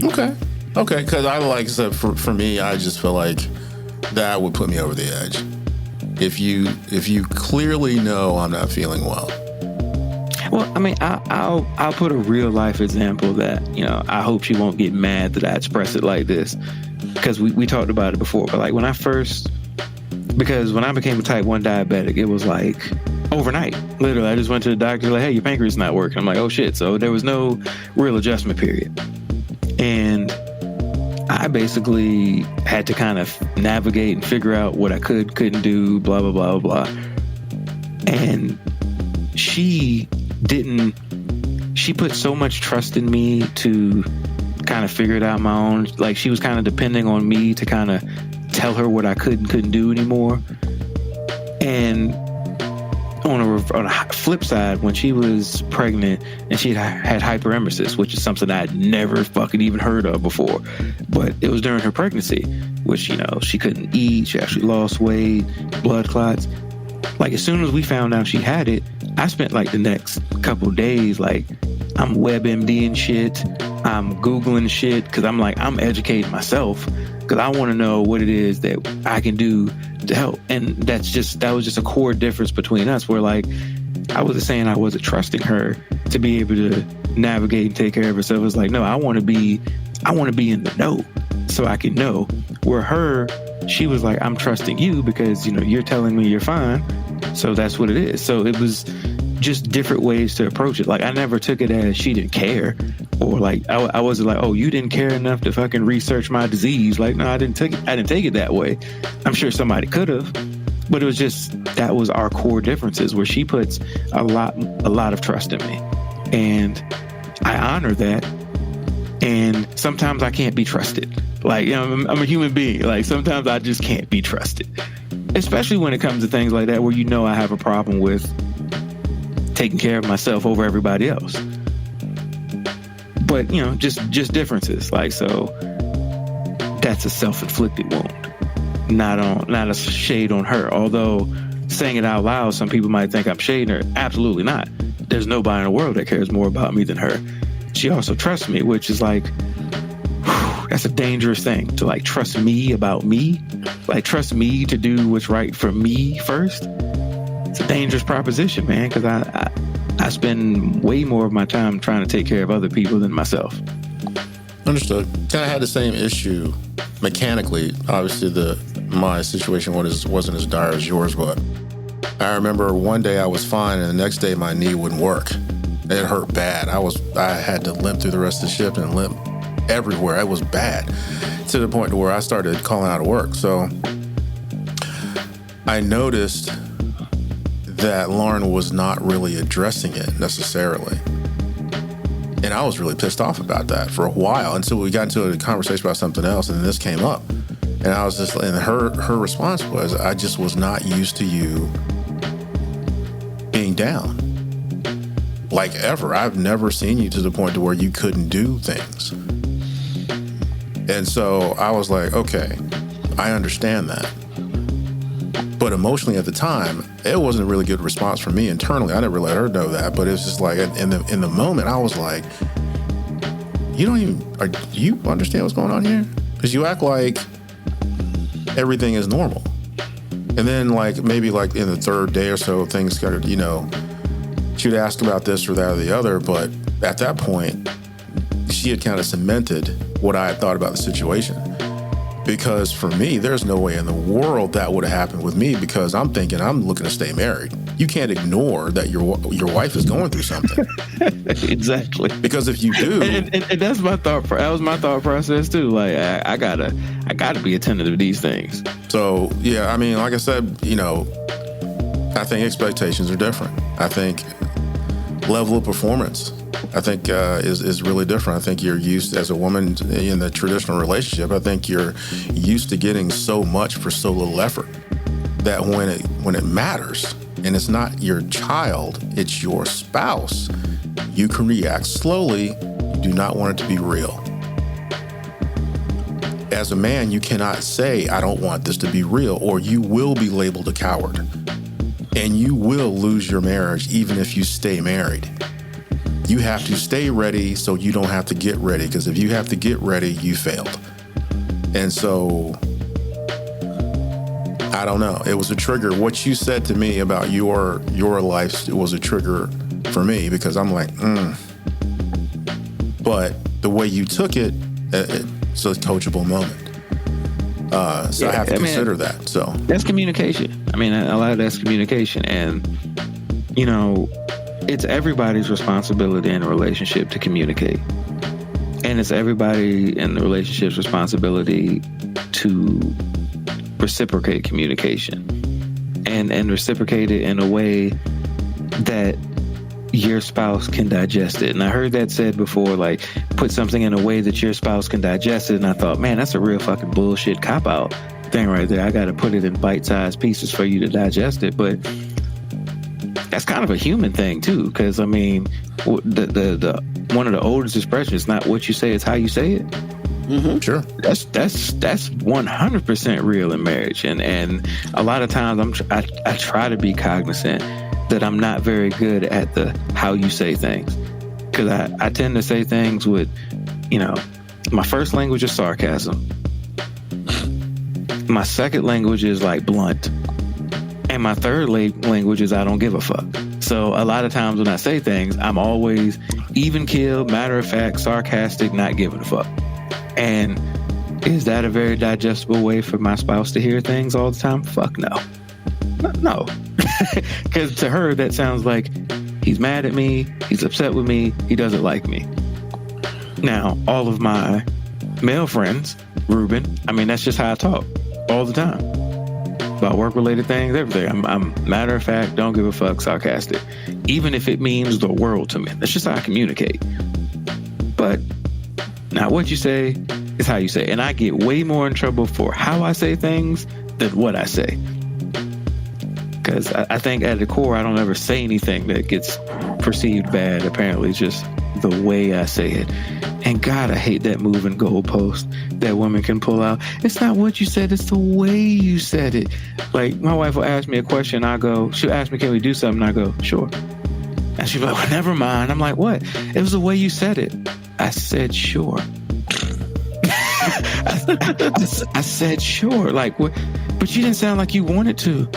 Okay. Because I said, for me, I just feel like that would put me over the edge. If you clearly know I'm not feeling well. Well, I mean, I'll put a real life example that, I hope she won't get mad that I express it like this, because we talked about it before. But like when I became a type 1 diabetic, it was like overnight. Literally, I just went to the doctor, like, hey, your pancreas is not working. I'm like, oh shit. So there was no real adjustment period. And I basically had to kind of navigate and figure out what I couldn't do, blah, blah, blah, blah. And she put so much trust in me to kind of figure it out my own. Like, she was kind of depending on me to kind of tell her what I couldn't do anymore. And on a flip side, when she was pregnant and she had hyperemesis, which is something I'd never fucking even heard of before, but it was during her pregnancy, which, she couldn't eat. She actually lost weight, blood clots. Like, as soon as we found out she had it, I spent like the next couple of days, like, I'm WebMDing shit, I'm Googling shit, because I'm educating myself, because I want to know what it is that I can do to help. And that was just a core difference between us, where like, I wasn't saying I wasn't trusting her to be able to navigate and take care of herself. It was like, no, I want to be in the know so I can know. Where her, she was like, I'm trusting you because, you're telling me you're fine. So that's what it is. So it was just different ways to approach it. Like, I never took it as she didn't care, or like, I wasn't like, oh, you didn't care enough to fucking research my disease. Like, no, I didn't take it that way. I'm sure somebody could have, but it was just, that was our core differences, where she puts a lot of trust in me, and I honor that. And sometimes I can't be trusted. Like, I'm a human being. Like, sometimes I just can't be trusted, especially when it comes to things like that, where I have a problem with taking care of myself over everybody else. But, just differences. Like, so that's a self-inflicted wound, not a shade on her. Although saying it out loud, some people might think I'm shading her. Absolutely not. There's nobody in the world that cares more about me than her. She also trusts me, which is like, that's a dangerous thing, to like trust me about me, like trust me to do what's right for me first. It's a dangerous proposition, man, because I spend way more of my time trying to take care of other people than myself. Understood. Kind of had the same issue mechanically. Obviously, my situation wasn't as dire as yours, but I remember one day I was fine, and the next day my knee wouldn't work. It hurt bad. I had to limp through the rest of the shift and limp everywhere. It was bad, to the point where I started calling out of work. So I noticed that Lauren was not really addressing it necessarily. And I was really pissed off about that for a while, until we got into a conversation about something else, and then this came up. And I was and her response was, I just was not used to you being down. Like, ever. I've never seen you to the point to where you couldn't do things. And so I was like, okay, I understand that. But emotionally at the time, it wasn't a really good response from me internally. I never let her know that, but it was just like, in the moment, I was like, do you understand what's going on here? Because you act like everything is normal. And then like, maybe like in the third day or so, things started, she'd ask about this or that or the other, but at that point, she had kind of cemented what I had thought about the situation. Because for me, there's no way in the world that would have happened with me, because I'm thinking I'm looking to stay married. You can't ignore that your wife is going through something. Exactly. Because if you do, and that's my thought. That was my thought process too. Like, I gotta be attentive to these things. So yeah, I mean, like I said, I think expectations are different. I think level of performance, I think is really different. I think you're used, as a woman in the traditional relationship, I think you're used to getting so much for so little effort, that when it matters, and it's not your child, it's your spouse, you can react slowly. You do not want it to be real. As a man, you cannot say, I don't want this to be real, or you will be labeled a coward. And you will lose your marriage even if you stay married. You have to stay ready so you don't have to get ready, because if you have to get ready, you failed. And so, I don't know. It was a trigger. What you said to me about your life, it was a trigger for me, because I'm like, But the way you took it, it's a coachable moment. So I have to consider that. So that's communication. I mean, a lot of that's communication. And, it's everybody's responsibility in a relationship to communicate. And it's everybody in the relationship's responsibility to reciprocate communication and reciprocate it in a way that your spouse can digest it. And I heard that said before, like, put something in a way that your spouse can digest it. And I thought, man, that's a real fucking bullshit cop-out thing right there. I got to put it in bite-sized pieces for you to digest it. But that's kind of a human thing too, because I mean, the one of the oldest expressions is not what you say, it's how you say it. Mm-hmm. Sure. That's 100% real in marriage. And a lot of times I try to be cognizant that I'm not very good at the how you say things, because I tend to say things with, my first language is sarcasm. My second language is like blunt. And my third language is I don't give a fuck. So a lot of times when I say things, I'm always even keeled, matter of fact, sarcastic, not giving a fuck. And is that a very digestible way for my spouse to hear things all the time? Fuck no. No. Because to her, that sounds like he's mad at me, he's upset with me, he doesn't like me. Now, all of my male friends, Ruben, I mean, that's just how I talk all the time. About work-related things, everything. I'm matter of fact, don't give a fuck, sarcastic. Even if it means the world to me. That's just how I communicate. But now what you say is how you say. And I get way more in trouble for how I say things than what I say. Because I think at the core, I don't ever say anything that gets perceived bad. Apparently, it's just the way I say it. And God, I hate that moving goalpost that women can pull out. It's not what you said, it's the way you said it. Like, my wife will ask me a question, she'll ask me, can we do something? I go, sure. And she'll be like, well, never mind. I'm like, what? It was the way you said it. I said, sure. I said, sure. Like, what? But you didn't sound like you wanted to.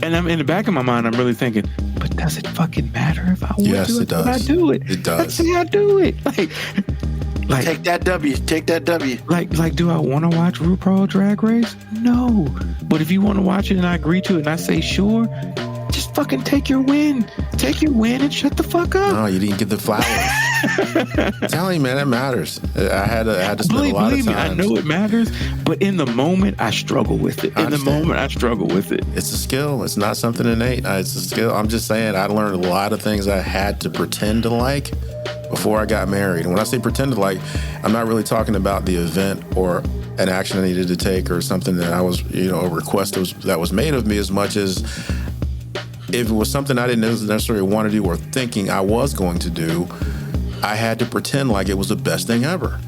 And I'm in the back of my mind, I'm really thinking, but does it fucking matter if I want yes, to? It does. I do it. It does. Let's say I do it. Like take that W. Take that W. Like, do I want to watch RuPaul Drag Race? No. But if you want to watch it and I agree to it and I say sure, just fucking take your win. Take your win and shut the fuck up. No, you didn't get the flowers. I'm telling you, man, that matters. I had to spend a lot of time. I know it matters, but in the moment, I struggle with it. It's a skill. It's not something innate. It's a skill. I'm just saying, I learned a lot of things I had to pretend to like before I got married. And when I say pretend to like, I'm not really talking about the event or an action I needed to take or something that I was, a request that was made of me, as much as if it was something I didn't necessarily want to do or thinking I was going to do, I had to pretend like it was the best thing ever.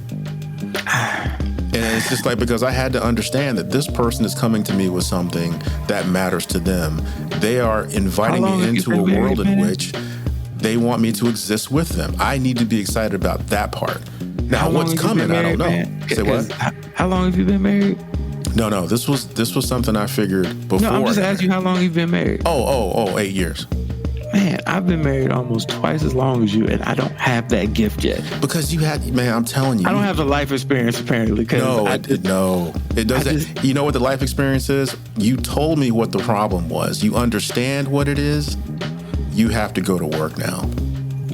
And it's just like, because I had to understand that this person is coming to me with something that matters to them. They are inviting me into a world in which they want me to exist with them. I need to be excited about that part. Now, what's coming, I don't know. Say what? How long have you been married? No, this was something I figured before. No, I'm just asking you how long you've been married. Oh, 8 years. Man, I've been married almost twice as long as you, and I don't have that gift yet. Because you had, man, I'm telling you. I don't have the life experience, apparently. No, it doesn't. You know what the life experience is? You told me what the problem was. You understand what it is. You have to go to work now.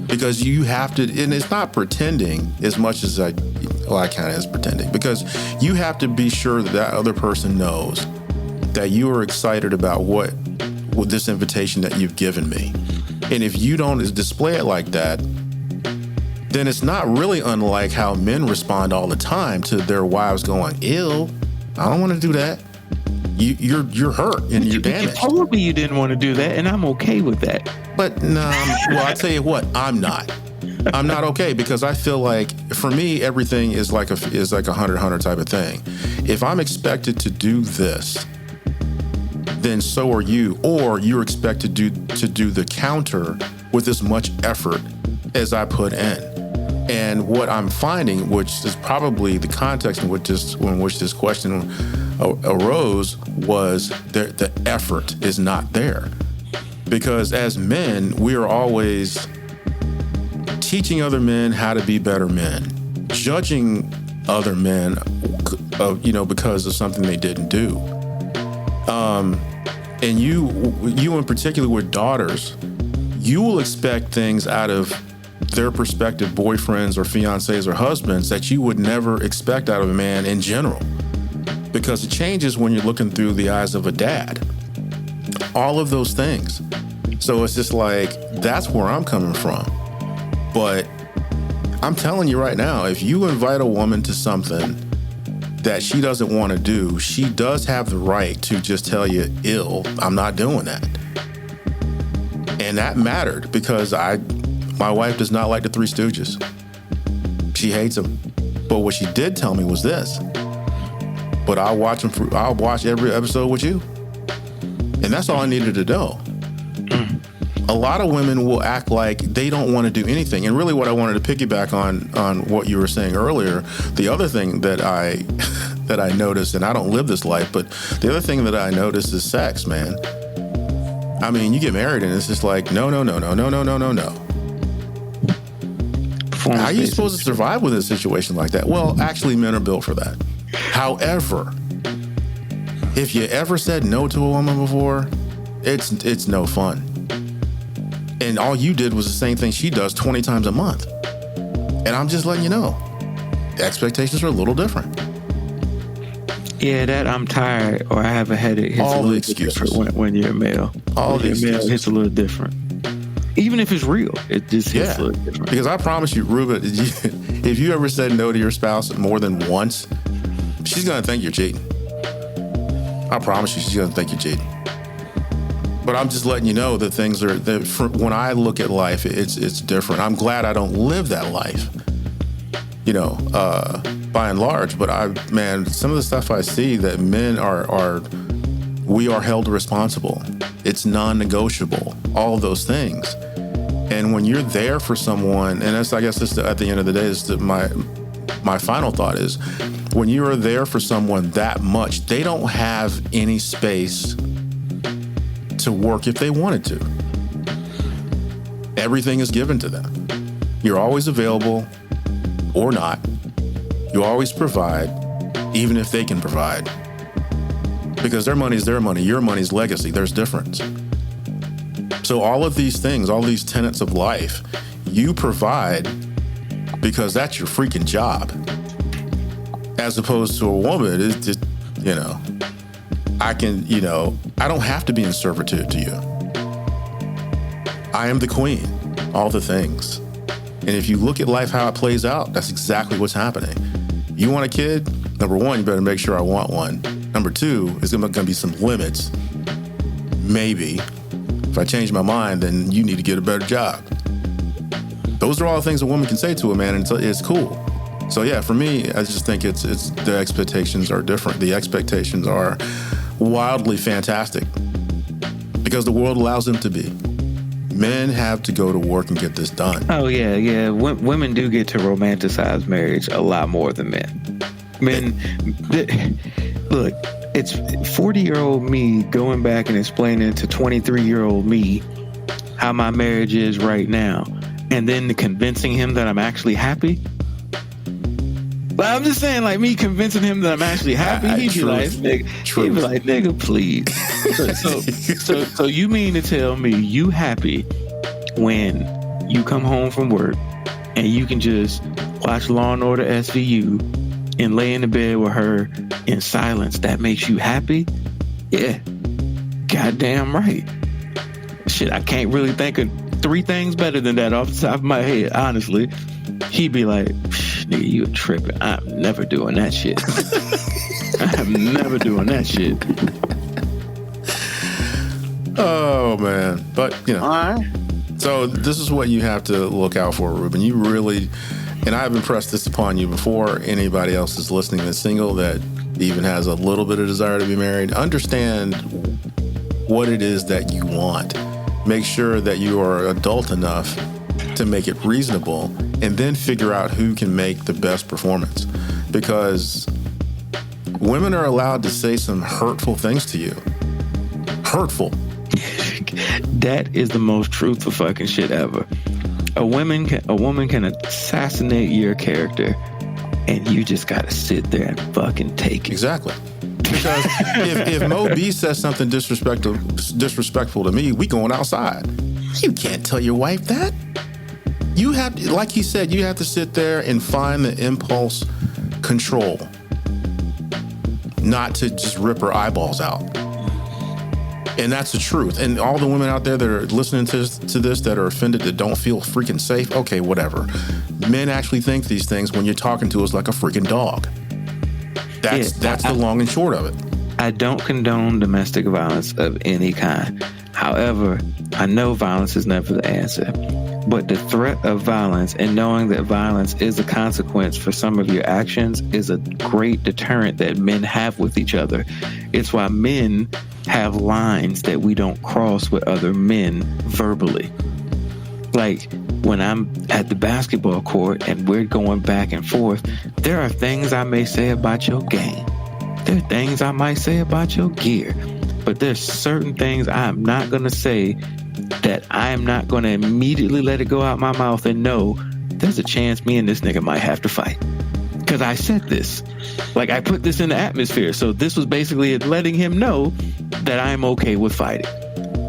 Because you have to, and it's not pretending as much as I kind of is pretending. Because you have to be sure that other person knows that you are excited about with this invitation that you've given me. And if you don't display it like that, then it's not really unlike how men respond all the time to their wives going, ew, I don't want to do that. You're hurt and you're damaged. You told me you didn't want to do that, and I'm okay with that. But no, well, I'll tell you what, I'm not. I'm not okay, because I feel like, for me, everything is like a 100-100 type of thing. If I'm expected to do this, then so are you, or you're expected to do the counter with as much effort as I put in. And what I'm finding, which is probably the context in which this question arose, was the effort is not there. Because as men, we are always teaching other men how to be better men, judging other men, because of something they didn't do. And you in particular with daughters, you will expect things out of their prospective boyfriends or fiancés or husbands that you would never expect out of a man in general. Because it changes when you're looking through the eyes of a dad. All of those things. So it's just like, that's where I'm coming from. But I'm telling you right now, if you invite a woman to something that she doesn't want to do, she does have the right to just tell you, I'm not doing that. And that mattered because my wife does not like the Three Stooges. She hates them. But what she did tell me was this. But I'll watch every episode with you. And that's all I needed to know. A lot of women will act like they don't want to do anything. And really what I wanted to piggyback on what you were saying earlier, the other thing that I noticed, and I don't live this life, but the other thing that I noticed is sex, man. I mean, you get married and it's just like, no. How are you supposed to survive with a situation like that? Well, actually, men are built for that. However, if you ever said no to a woman before, it's no fun. And all you did was the same thing she does 20 times a month. And I'm just letting you know, the expectations are a little different. Yeah, that I'm tired or I have a headache. All the excuses. When you're a male. All the excuses. Male, it's a little different. Even if it's real, it just hits a little different. Because I promise you, Ruben, if you ever said no to your spouse more than once, she's going to think you're cheating. I promise you, she's going to think you're cheating. But I'm just letting you know that things are, when I look at life, it's different. I'm glad I don't live that life, by and large. But some of the stuff I see that men we are held responsible. It's non-negotiable, all of those things. And when you're there for someone, and that's, I guess, at the end of the day, is my final thought is, when you are there for someone that much, they don't have any space to work if they wanted to. Everything is given to them. You're always available or not. You always provide, even if they can provide. Because their money is their money, your money is legacy. There's difference. So all of these things, all these tenets of life, you provide because that's your freaking job. As opposed to a woman, it's just, I don't have to be in servitude to you. I am the queen, all the things. And if you look at life, how it plays out, that's exactly what's happening. You want a kid? Number one, you better make sure I want one. Number two, there's going to be some limits. Maybe. If I change my mind, then you need to get a better job. Those are all the things a woman can say to a man, and it's cool. So yeah, for me, I just think it's the expectations are different. The expectations are wildly fantastic because the world allows them to be. Men have to go to work and get this done. Oh yeah. Women do get to romanticize marriage a lot more than men. Look, it's 40-year-old me going back and explaining to 23-year-old me how my marriage is right now, and then convincing him that I'm actually happy. But I'm just saying, like, me convincing him that I'm actually happy, he'd be like, nigga, please. So you mean to tell me you happy when you come home from work and you can just watch Law and Order SVU and lay in the bed with her in silence? That makes you happy? Yeah. Goddamn right. Shit, I can't really think of three things better than that off the top of my head, honestly. He'd be like, nigga, you tripping. I'm never doing that shit. I'm never doing that shit. Oh, man. But, All right. So this is what you have to look out for, Ruben. You really, and I've impressed this upon you before anybody else is listening that's single that even has a little bit of desire to be married. Understand what it is that you want. Make sure that you are adult enough to make it reasonable, and then figure out who can make the best performance. Because women are allowed to say some hurtful things to you. Hurtful. That is the most truthful fucking shit ever. A woman can assassinate your character, and you just gotta sit there and fucking take it. Exactly. Because if Mo B says something disrespectful to me, we going outside. You can't tell your wife that. You have to, like he said, you have to sit there and find the impulse control, not to just rip her eyeballs out. And that's the truth. And all the women out there that are listening to this that are offended, that don't feel freaking safe, okay, whatever. Men actually think these things when you're talking to us like a freaking dog. That's the long and short of it. I don't condone domestic violence of any kind. However, I know violence is never the answer. But the threat of violence and knowing that violence is a consequence for some of your actions is a great deterrent that men have with each other. It's why men have lines that we don't cross with other men verbally. Like when I'm at the basketball court and we're going back and forth, there are things I may say about your game. There are things I might say about your gear. But there's certain things I'm not going to say that I am not going to immediately let it go out my mouth and know there's a chance me and this nigga might have to fight. Because I said this. Like, I put this in the atmosphere. So this was basically letting him know that I'm okay with fighting.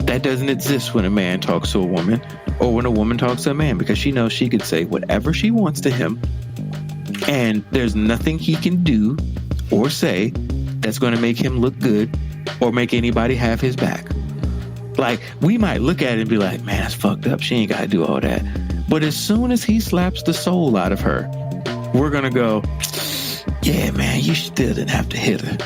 That doesn't exist when a man talks to a woman or when a woman talks to a man, because she knows she could say whatever she wants to him and there's nothing he can do or say that's going to make him look good or make anybody have his back. Like, we might look at it and be like, man, that's fucked up. She ain't got to do all that. But as soon as he slaps the soul out of her, we're going to go, yeah, man, you still didn't have to hit her.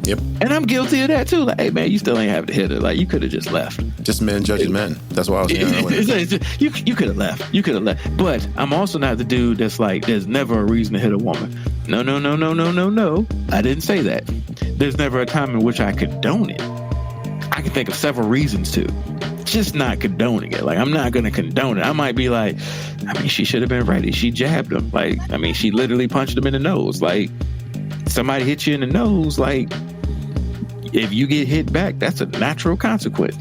Yep. And I'm guilty of that too. Like, hey, man, you still ain't have to hit her. Like, you could have just left. Just men judging men. That's what I was saying earlier. You could have left. You could have left. But I'm also not the dude that's like, there's never a reason to hit a woman. No. I didn't say that. There's never a time in which I condone it. I can think of several reasons to. Just not condoning it. Like, I'm not going to condone it. I might be like, I mean, she should have been ready. She jabbed him. Like, I mean, she literally punched him in the nose. Like, somebody hit you in the nose. Like, if you get hit back, that's a natural consequence.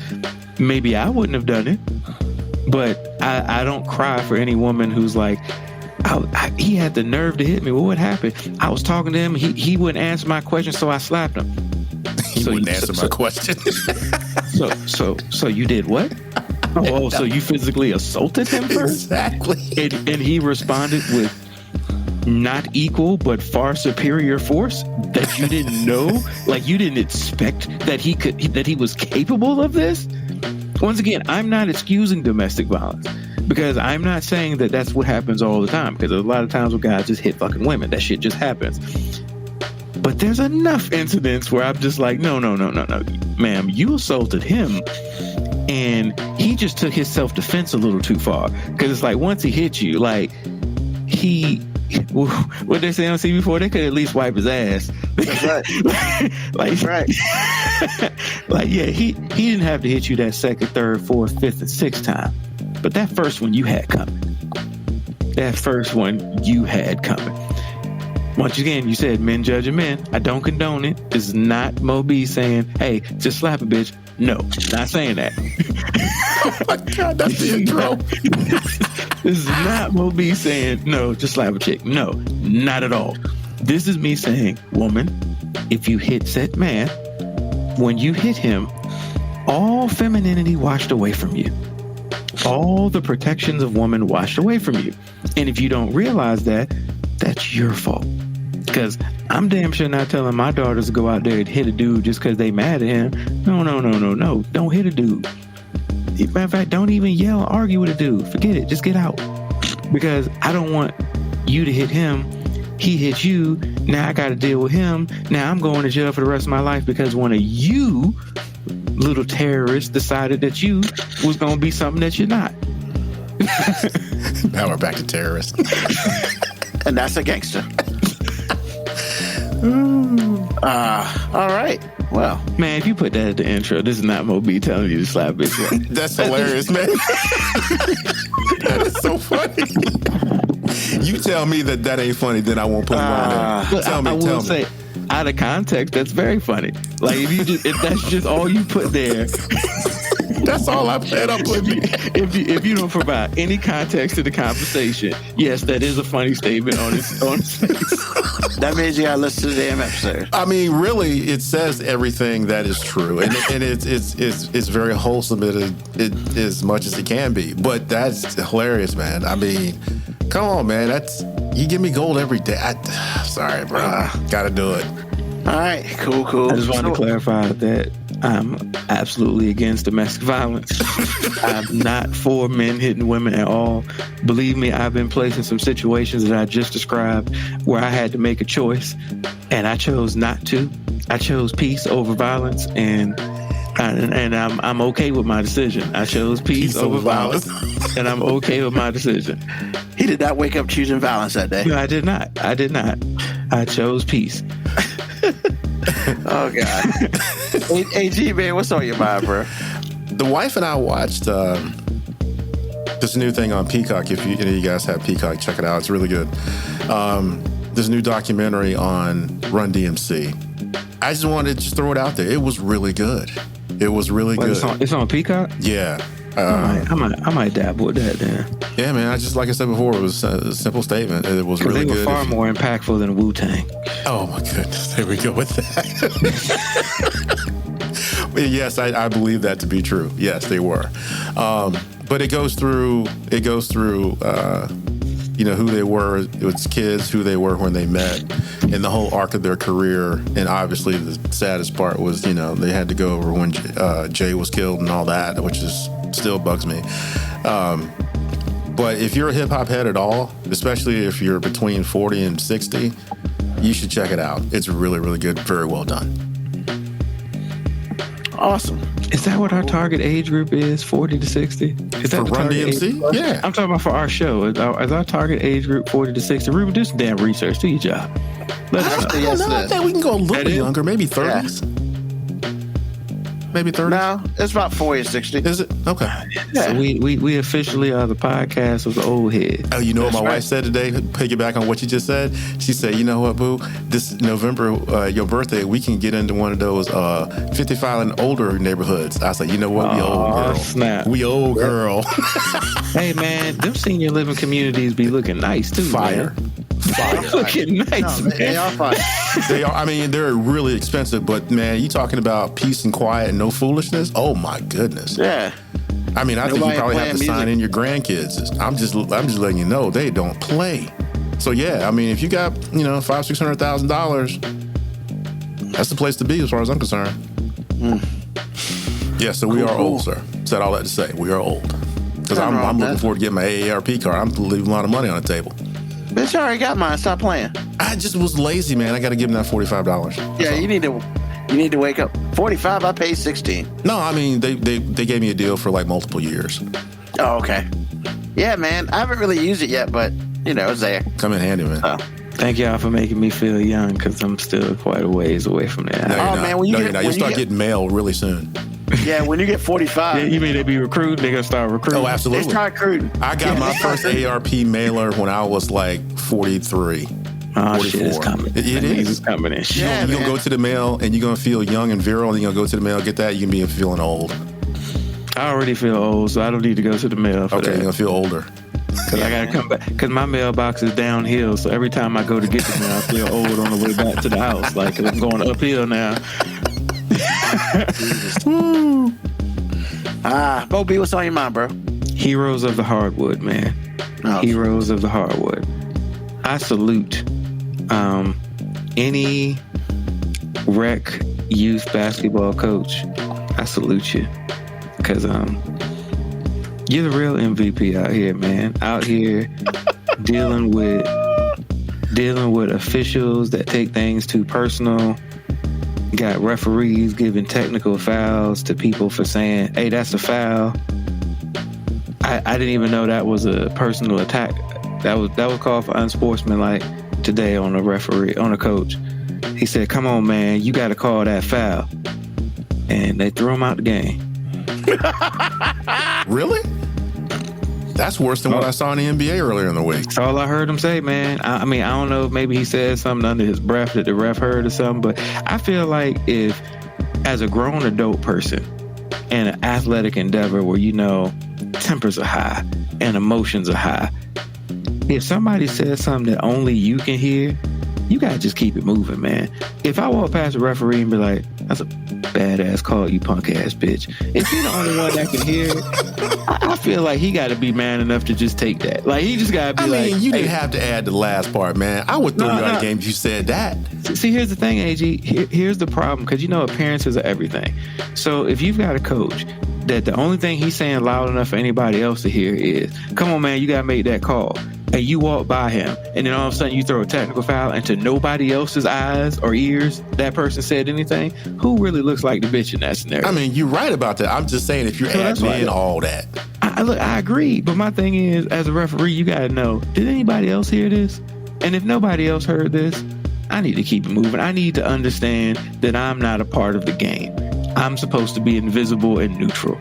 Maybe I wouldn't have done it, but I don't cry for any woman who's like, he had the nerve to hit me. Well, what happened? I was talking to him. He wouldn't answer my question, so I slapped him. He wouldn't answer my question. So you did what? Oh, so you physically assaulted him first? Exactly. And he responded with not equal but far superior force that you didn't know, like you didn't expect that he was capable of this. Once again, I'm not excusing domestic violence, because I'm not saying that that's what happens all the time, because a lot of times when guys just hit fucking women, that shit just happens. But there's enough incidents where I'm just like, no, ma'am, you assaulted him, and he just took his self-defense a little too far. Because it's like, once he hit you, like, what they say on TV before, they could at least wipe his ass. That's right. That's right. Like, yeah, he didn't have to hit you that second, third, fourth, fifth, and sixth time. But that first one you had coming. Once again, you said men judging men. I don't condone it. This is not Mo B saying, hey, just slap a bitch. No, not saying that. Oh my God, that's the intro. This is not Mo B saying, no, just slap a chick. No, not at all. This is me saying, woman, if you hit said man, when you hit him, all femininity washed away from you. All the protections of woman washed away from you. And if you don't realize that, that's your fault. Because I'm damn sure not telling my daughters to go out there and hit a dude just because they mad at him. No. Don't hit a dude. Matter of fact, don't even yell or argue with a dude. Forget it. Just get out. Because I don't want you to hit him. He hit you. Now I got to deal with him. Now I'm going to jail for the rest of my life because one of you little terrorists decided that you was going to be something that you're not. Now we're back to terrorists. And that's a gangster. All right. Well, man, if you put that at the intro, this is not Mo B telling you to slap bitch. That's hilarious, man. That is so funny. You tell me that ain't funny, then I won't put it on there. Tell me. Say, out of context, that's very funny. Like if that's just all you put there. That's all I plan on putting. If you don't provide any context to the conversation, yes, that is a funny statement on his face. That means you gotta listen to the damn episode. I mean, really, it says everything that is true, and it's very wholesome as much as it can be. But that's hilarious, man. I mean, come on, man. You give me gold every day. Sorry, bro. Gotta do it. All right, cool. I just wanted to clarify that I'm absolutely against domestic violence. I'm not for men hitting women at all. Believe me, I've been placed in some situations that I just described where I had to make a choice, and I chose not to. I chose peace over violence, and I'm okay with my decision. I chose peace over violence, and I'm okay with my decision. He did not wake up choosing violence that day. No, I did not. I chose peace. Oh God. Hey, man, what's on your mind, bro? The wife and I watched this new thing on Peacock. If you guys have Peacock, check it out. It's really good. This new documentary on Run DMC. I just wanted to just throw it out there. It was really good. It was really good. It's on Peacock? Yeah. I might dabble with that then. Yeah, man. Like I said before, it was a simple statement. It was really good. They were far more impactful than WuTang. Oh my goodness! There we go with that. Yes, I believe that to be true. Yes, they were. But it goes through. Who they were. It was kids, who they were when they met, and the whole arc of their career. And obviously, the saddest part was, they had to go over when Jay was killed and all that, which still bugs me. But if you're a hip hop head at all, especially if you're between 40 and 60, you should check it out. It's really, really good. Very well done. Awesome. Is that what our target age group is? 40 to 60? Is that for Run DMC? Yeah. I'm talking about for our show. Is our target age group 40 to 60? Ruben, do some damn research. Do your job. I think we can go a little younger, maybe 30s. Yeah. Maybe 30? No, it's about 40 to 60. Is it? Okay. Yeah. So we officially are the podcast of the old head. Oh, you know what my wife said today? Piggyback on what you just said. She said, you know what, boo? This November, your birthday, we can get into one of those 55 and older neighborhoods. I said, you know what? We old girl. Snap. We old girl. Hey, man, them senior living communities be looking nice, too. Fire. Man. Looking nice, man. They are fine. They are. I mean, they're really expensive, but man, you talking about peace and quiet and no foolishness? Oh my goodness. Yeah. I mean, I think you probably have to sign in your grandkids. I'm just letting you know they don't play. So yeah, I mean, if you got $500,000-$600,000, that's the place to be as far as I'm concerned. Yeah, so we are old, sir. Said all that to say we are old because I'm looking forward to getting my AARP card. I'm leaving a lot of money on the table. Bitch, I already got mine. Stop playing. I just was lazy, man. I got to give him that $45. Yeah, you need to wake up. 45. I paid 16. No, I mean they gave me a deal for like multiple years. Oh, okay. Yeah, man. I haven't really used it yet, but it's there. Come in handy, man. Thank y'all for making me feel young because I'm still quite a ways away from that. No, you're not. You're not. You'll start getting mail really soon. Yeah, when you get 45. Yeah, you mean they be recruiting? They gonna start recruiting? Oh, absolutely. They start recruiting. I got my first ARP mailer when I was like 43. Oh, shit is coming. It is. It's coming in. You're going to go to the mail and you're going to feel young and virile, and you're going to go to the mail, get that, you can be feeling old. I already feel old, so I don't need to go to the mail for that. You're going to feel older. Because I got to come back. Because my mailbox is downhill, so every time I go to get the mail, I feel old on the way back to the house. Like, I'm going uphill now. Woo. Bo B, what's on your mind, bro? Heroes of the hardwood, man. Oh. Heroes of the hardwood. I salute any rec youth basketball coach. I salute you because you're the real MVP out here, man. Out here dealing with officials that take things too personal. Got referees giving technical fouls to people for saying, "Hey, that's a foul." I didn't even know that was a personal attack. That was called for unsportsmanlike today on a referee, on a coach. He said, "Come on, man, you got to call that foul." And they threw him out the game. Really? That's worse than what I saw in the NBA earlier in the week. That's all I heard him say, man. I mean, I don't know if maybe he said something under his breath that the ref heard or something, but I feel like if, as a grown adult person in an athletic endeavor where, you know, tempers are high and emotions are high, if somebody says something that only you can hear, you gotta just keep it moving, man. If I walk past a referee and be like, "That's a badass call, you punk ass bitch," if he's the only one that can hear it, I feel like he gotta be man enough to just take that. Like, he just gotta be like, you didn't have to add the last part, man. I would throw you out of the game if you said that. See, here's the thing, AG. Here's the problem, because you know appearances are everything. So if you've got a coach that the only thing he's saying loud enough for anybody else to hear is, "Come on, man, you gotta make that call," and you walk by him, and then all of a sudden you throw a technical foul, and to nobody else's eyes or ears that person said anything, who really looks like the bitch in that scenario? I mean, you're right about that. I'm just saying, if you're adding in all that. I agree, but my thing is, as a referee, you gotta know, did anybody else hear this? And if nobody else heard this, I need to keep it moving. I need to understand that I'm not a part of the game. I'm supposed to be invisible and neutral.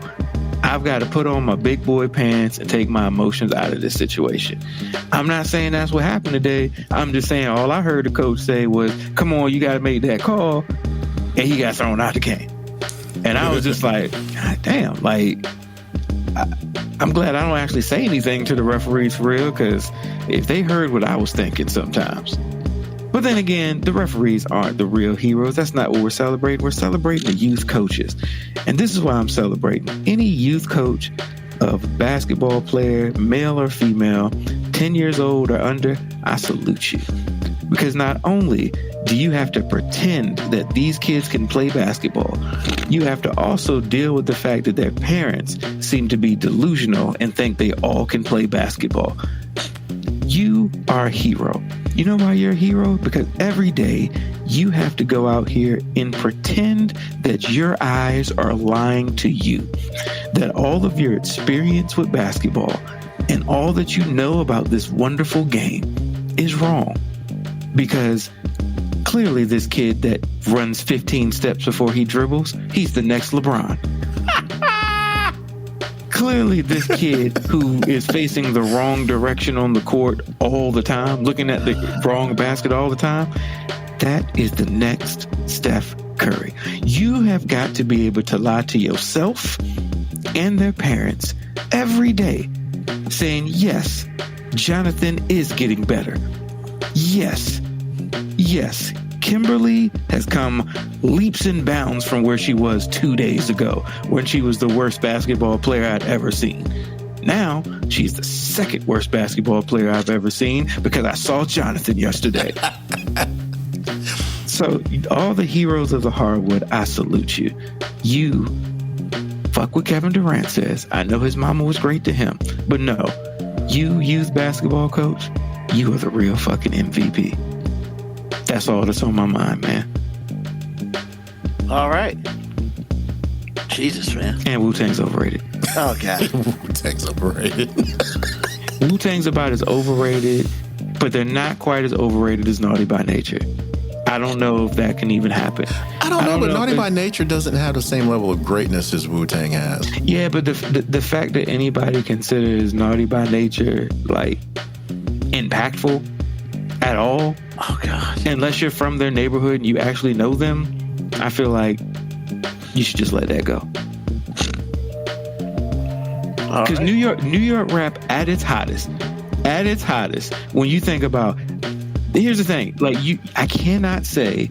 I've got to put on my big boy pants and take my emotions out of this situation. I'm not saying that's what happened today. I'm just saying all I heard the coach say was, "Come on, you got to make that call," and he got thrown out the game. And I was just like, God damn, like, I'm glad I don't actually say anything to the referees for real, because if they heard what I was thinking sometimes. But then again, the referees aren't the real heroes. That's not what we're celebrating. We're celebrating the youth coaches. And this is why I'm celebrating. Any youth coach of a basketball player, male or female, 10 years old or under, I salute you. Because not only do you have to pretend that these kids can play basketball, you have to also deal with the fact that their parents seem to be delusional and think they all can play basketball. You are a hero. You know why you're a hero? Because every day you have to go out here and pretend that your eyes are lying to you, that all of your experience with basketball and all that you know about this wonderful game is wrong. Because clearly this kid that runs 15 steps before he dribbles, he's the next LeBron. Clearly this kid who is facing the wrong direction on the court all the time, looking at the wrong basket all the time, that is the next Steph Curry. You have got to be able to lie to yourself and their parents every day, saying, yes, Jonathan is getting better. Yes, Kimberly has come leaps and bounds from where she was 2 days ago, when she was the worst basketball player I'd ever seen. Now, she's the second worst basketball player I've ever seen, because I saw Jonathan yesterday. So, all the heroes of the hardwood, I salute you. You fuck what Kevin Durant says. I know his mama was great to him, but no, you youth basketball coach, you are the real fucking MVP. That's all that's on my mind, man. All right. Jesus, man. And WuTang's overrated. Oh, God. WuTang's overrated. WuTang's about as overrated, but they're not quite as overrated as Naughty by Nature. I don't know if that can even happen. I don't know, but Naughty by Nature doesn't have the same level of greatness as WuTang has. Yeah, but the fact that anybody considers Naughty by Nature, like, impactful at all, oh God, unless you're from their neighborhood and you actually know them, I feel like you should just let that go. Because New York rap at its hottest, when you think about, here's the thing, like, I cannot say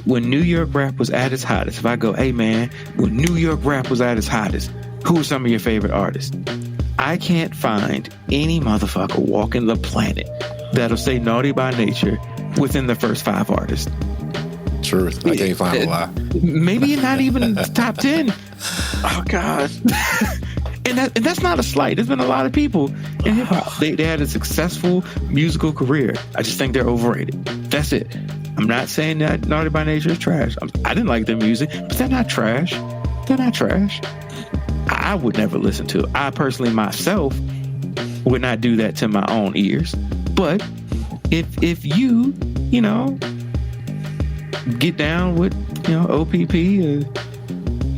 when New York rap was at its hottest, if I go, hey man, when New York rap was at its hottest, who are some of your favorite artists? I can't find any motherfucker walking the planet that'll say Naughty by Nature within the first 5 artists. Truth. I can't find a lot. Maybe not even top 10. Oh, God. And that's not a slight. There's been a lot of people in hip hop. They had a successful musical career. I just think they're overrated. That's it. I'm not saying that Naughty by Nature is trash. I didn't like their music, but they're not trash. I would never listen to it. I personally myself would not do that to my own ears. But if you know, get down with, OPP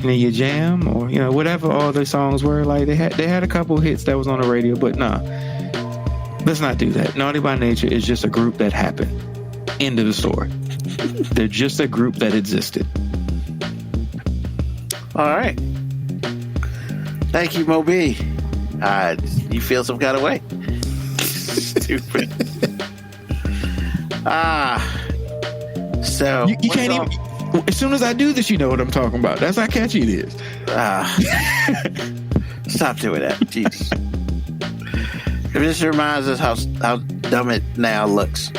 or your Jam or whatever all their songs were. Like they had a couple hits that was on the radio, but nah, let's not do that. Naughty by Nature is just a group that happened. End of the story. They're just a group that existed. All right. Thank you, Mo B. You feel some kind of way? Stupid. So you can't even. As soon as I do this, you know what I'm talking about. That's how catchy it is. Stop doing that. Jeez. It just reminds us how dumb it now looks.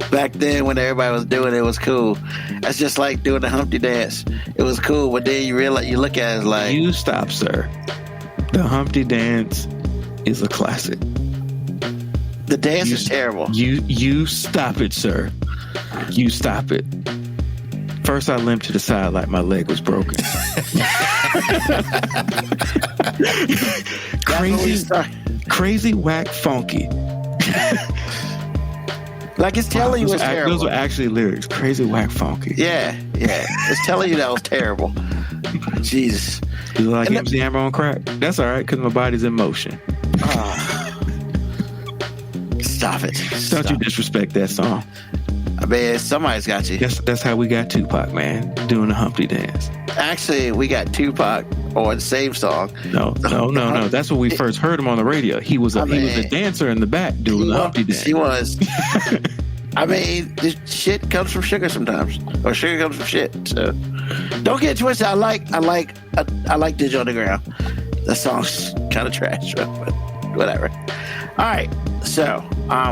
Back then, when everybody was doing it, it was cool. That's just like doing the Humpty Dance. It was cool, but then you realize, you look at it like... You stop, sir. The Humpty Dance is a classic. The dance is terrible. You stop it, sir. You stop it. First, I limped to the side like my leg was broken. Crazy, whack, funky. Like it's telling you it's terrible. Those were actually lyrics. Crazy, whack, funky. Yeah. It's telling you that was terrible. Jesus. You look like MC Hammer on crack. That's all right, because my body's in motion. Stop it. Don't you disrespect that song. I mean, somebody's got you. That's how we got Tupac, man, doing the Humpty Dance. Actually, we got Tupac on the same song. No. That's when we first heard him on the radio. He was a dancer in the back doing the Humpty Dance. He was. I mean, this shit comes from sugar sometimes, or sugar comes from shit. So don't get twisted. I like Digital Underground. That song's kind of trash, but whatever. All right. So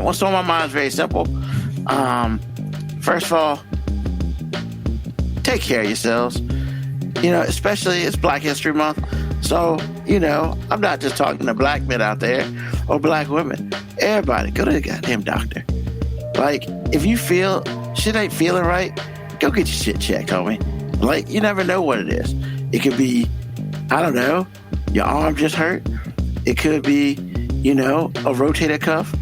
what's on my mind is very simple. First of all, take care of yourselves. Especially it's Black History Month. So, I'm not just talking to black men out there or black women. Everybody, go to the goddamn doctor. Like, if you feel shit ain't feeling right, go get your shit checked, homie. Like, you never know what it is. It could be, I don't know, your arm just hurt. It could be, a rotator cuff.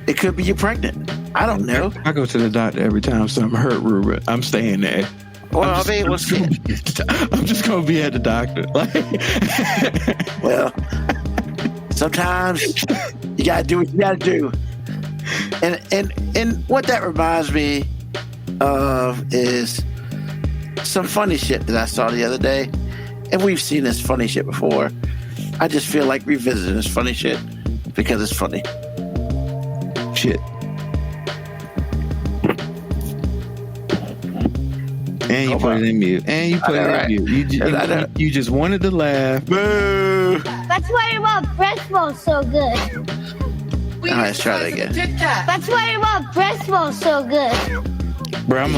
It could be you're pregnant. I don't know. I go to the doctor every time something hurt, Ruben. I'm staying there. Well, I'm just going to be at the doctor. Well, sometimes you got to do what you got to do. And what that reminds me of is some funny shit that I saw the other day. And we've seen this funny shit before. I just feel like revisiting this funny shit because it's funny. Shit. And you put it in mute. You just wanted to laugh. Boo! That's why your breast smells so good. All right, let's try that again. That's why your breast smells so good. Bro,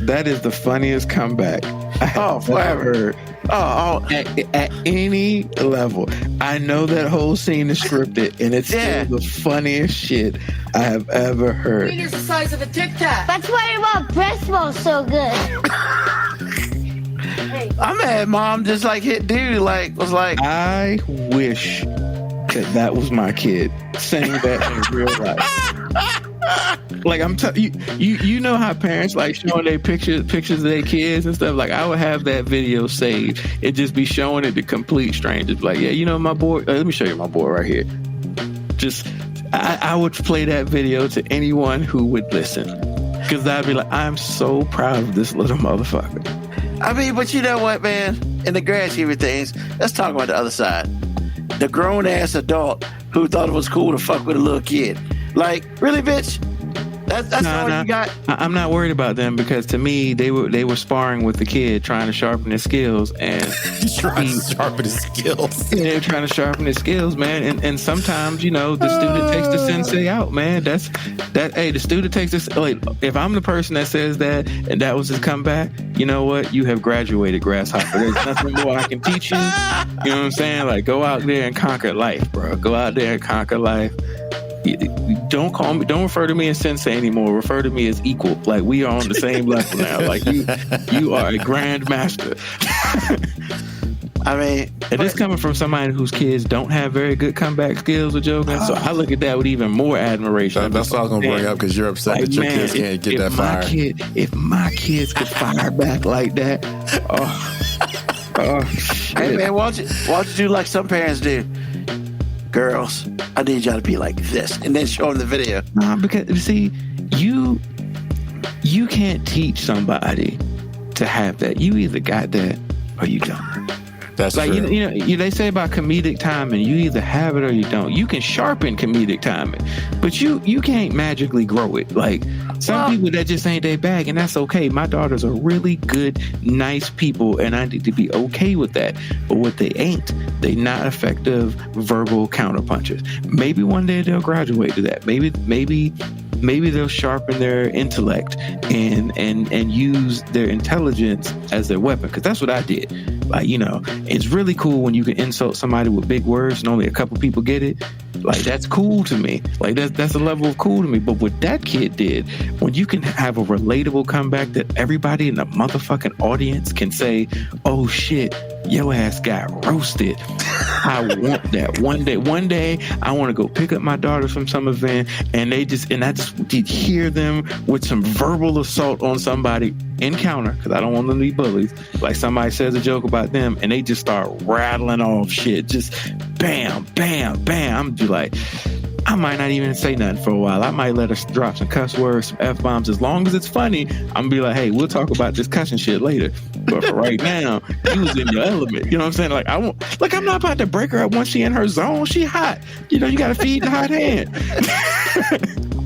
that is the funniest comeback I have ever heard. At any level. I know that whole scene is scripted, and it's still the funniest shit I have ever heard. It's the size of a Tic Tac. That's why your breast smells so good. I'm mad mom just hit dude was like, I wish that was my kid saying that in real life. Like I'm you know how parents like showing their pictures of their kids and stuff. Like I would have that video saved. It just be showing it to complete strangers. Like, yeah, my boy. Let me show you my boy right here. Just I would play that video to anyone who would listen, because I'd be like, I'm so proud of this little motherfucker. I mean, but you know what, man? In the grand scheme of things, let's talk about the other side. The grown ass adult who thought it was cool to fuck with a little kid. Like, really, bitch? That's all you got? I'm not worried about them, because to me, they were sparring with the kid, trying to sharpen his skills. And trying to sharpen his skills. Yeah, they're trying to sharpen his skills, man. And sometimes, the student takes the sensei out, man. Hey, the student takes this. Like, if I'm the person that says that, and that was his comeback, you know what? You have graduated, grasshopper. There's nothing more I can teach you. You know what I'm saying? Like, go out there and conquer life, bro. Go out there and conquer life. Don't refer to me as sensei anymore. Refer to me as equal. Like, we are on the same level now. Like, you are a grand master. I mean, and this coming from somebody whose kids don't have very good comeback skills with joking, so I look at that with even more admiration. That's what I was going to bring up because you're upset that your kids can't get that fire. If my kids could fire back like that, hey man, why don't you do like some parents do? Girls, I need y'all to be like this, and then show them the video. Nah, because see, you can't teach somebody to have that. You either got that or you don't. That's like true. They say about comedic timing, you either have it or you don't. You can sharpen comedic timing, but you can't magically grow it. Like some people that just ain't their bag, and that's okay. My daughters are really good, nice people, and I need to be okay with that. But what they ain't, they not effective verbal counterpunchers. Maybe one day they'll graduate to that. Maybe they'll sharpen their intellect and use their intelligence as their weapon. Because that's what I did. Like, it's really cool when you can insult somebody with big words and only a couple people get it. Like, that's cool to me. Like, that's a level of cool to me. But what that kid did, when you can have a relatable comeback that everybody in the motherfucking audience can say, oh shit, your ass got roasted. I want that. One day I want to go pick up my daughters from some event and I just did hear them with some verbal assault on somebody encounter, because I don't want them to be bullies. Like somebody says a joke about them and they just start rattling off shit. Just bam, bam, bam. I'm just like, I might not even say nothing for a while. I might let us drop some cuss words, some F-bombs. As long as it's funny, I'm going to be like, hey, we'll talk about this cussing shit later. But for right now, you was in your element. You know what I'm saying? Like, I'm not about to break her up once she in her zone. She hot. You got to feed the hot hand.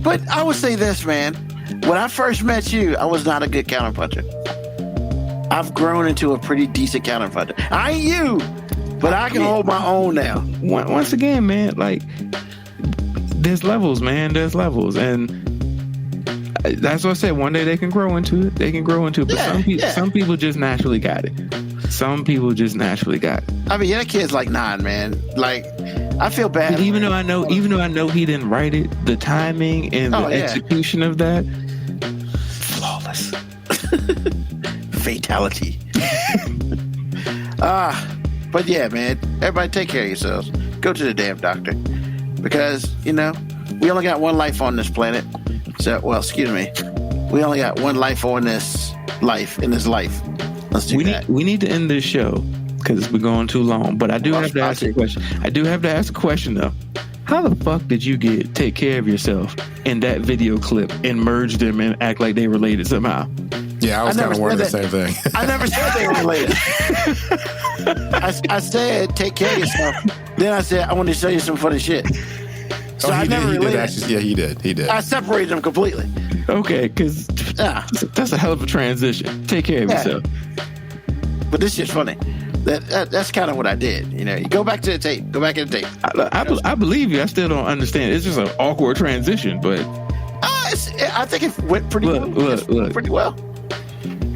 But I would say this, man. When I first met you, I was not a good counterpuncher. I've grown into a pretty decent counterpuncher. I ain't you, but I can hold my own now. Once again, man, like, there's levels, man. There's levels. And that's what I said. One day they can grow into it. But some people just naturally got it. Some people just naturally got it. I mean, that kid's like 9, man. Like, I feel bad. Even though I know he didn't write it, the timing and the execution of that, flawless. Fatality. But yeah, man. Everybody take care of yourselves. Go to the damn doctor. Because, we only got one life on this planet. So, excuse me. We only got one life in this life. Let's do that. We need to end this show because we're going too long. But I do have to ask a question. I do have to ask a question, though. How the fuck did you get Take Care of Yourself in that video clip and merge them and act like they related somehow? Yeah, I was kind of wondering the same thing. I never said they were related. I said, take care of yourself. Then I said, I want to show you some funny shit. So I never related. Actually, yeah, he did. I separated them completely. Okay, because that's a hell of a transition. Take care of yourself. But this shit's funny. That's kind of what I did. You go back to the tape. Go back in the tape. I believe you. I still don't understand. It's just an awkward transition, but I think it went pretty well. Pretty well.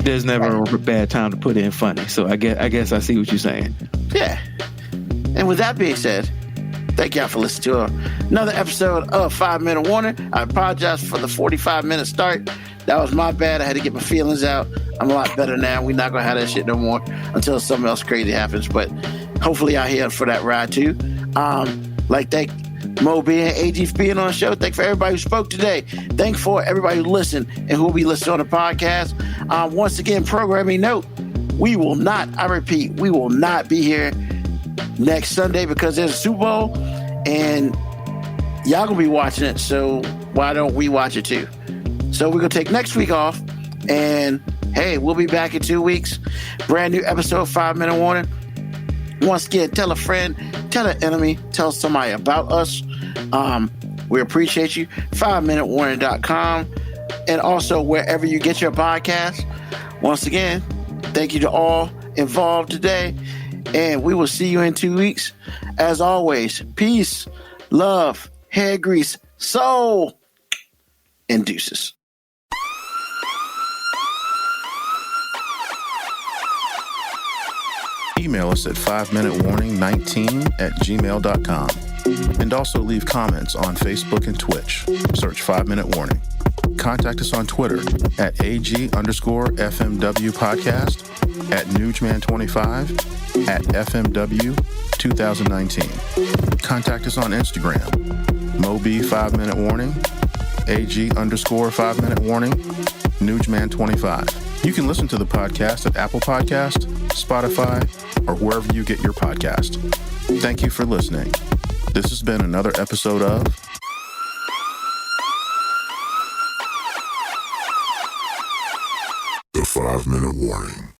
There's never a bad time to put in funny. So I guess I see what you're saying. Yeah. And with that being said, thank y'all for listening to another episode of 5 Minute Warning. I apologize for the 45-minute start. That was my bad. I had to get my feelings out. I'm a lot better now. We're not going to have that shit no more until something else crazy happens. But hopefully y'all here for that ride too. Thank Moby and AG for being on the show. Thank for everybody who spoke today. Thank for everybody who listened and who will be listening on the podcast. Once again, programming note, we will not be here next Sunday because there's a Super Bowl and y'all gonna be watching it, so why don't we watch it too? So we're gonna take next week off, and hey, we'll be back in 2 weeks. Brand new episode, 5 Minute Warning. Once again, tell a friend, tell an enemy, tell somebody about us. We appreciate you. 5minutewarning.com, and also wherever you get your podcast. Once again, thank you to all involved today, and we will see you in 2 weeks. As always, peace, love, hair grease, soul, and deuces. Email us at 5minutewarning19@gmail.com. And also leave comments on Facebook and Twitch. Search 5 Minute Warning. Contact us on Twitter at AG_FMW Podcast at Newsman25, at FMW 2019. Contact us on Instagram, Moby 5 Minute Warning, AG_5 Minute Warning, Newsman25. You can listen to the podcast at Apple Podcast, Spotify, or wherever you get your podcast. Thank you for listening. This has been another episode of The 5 Minute Warning.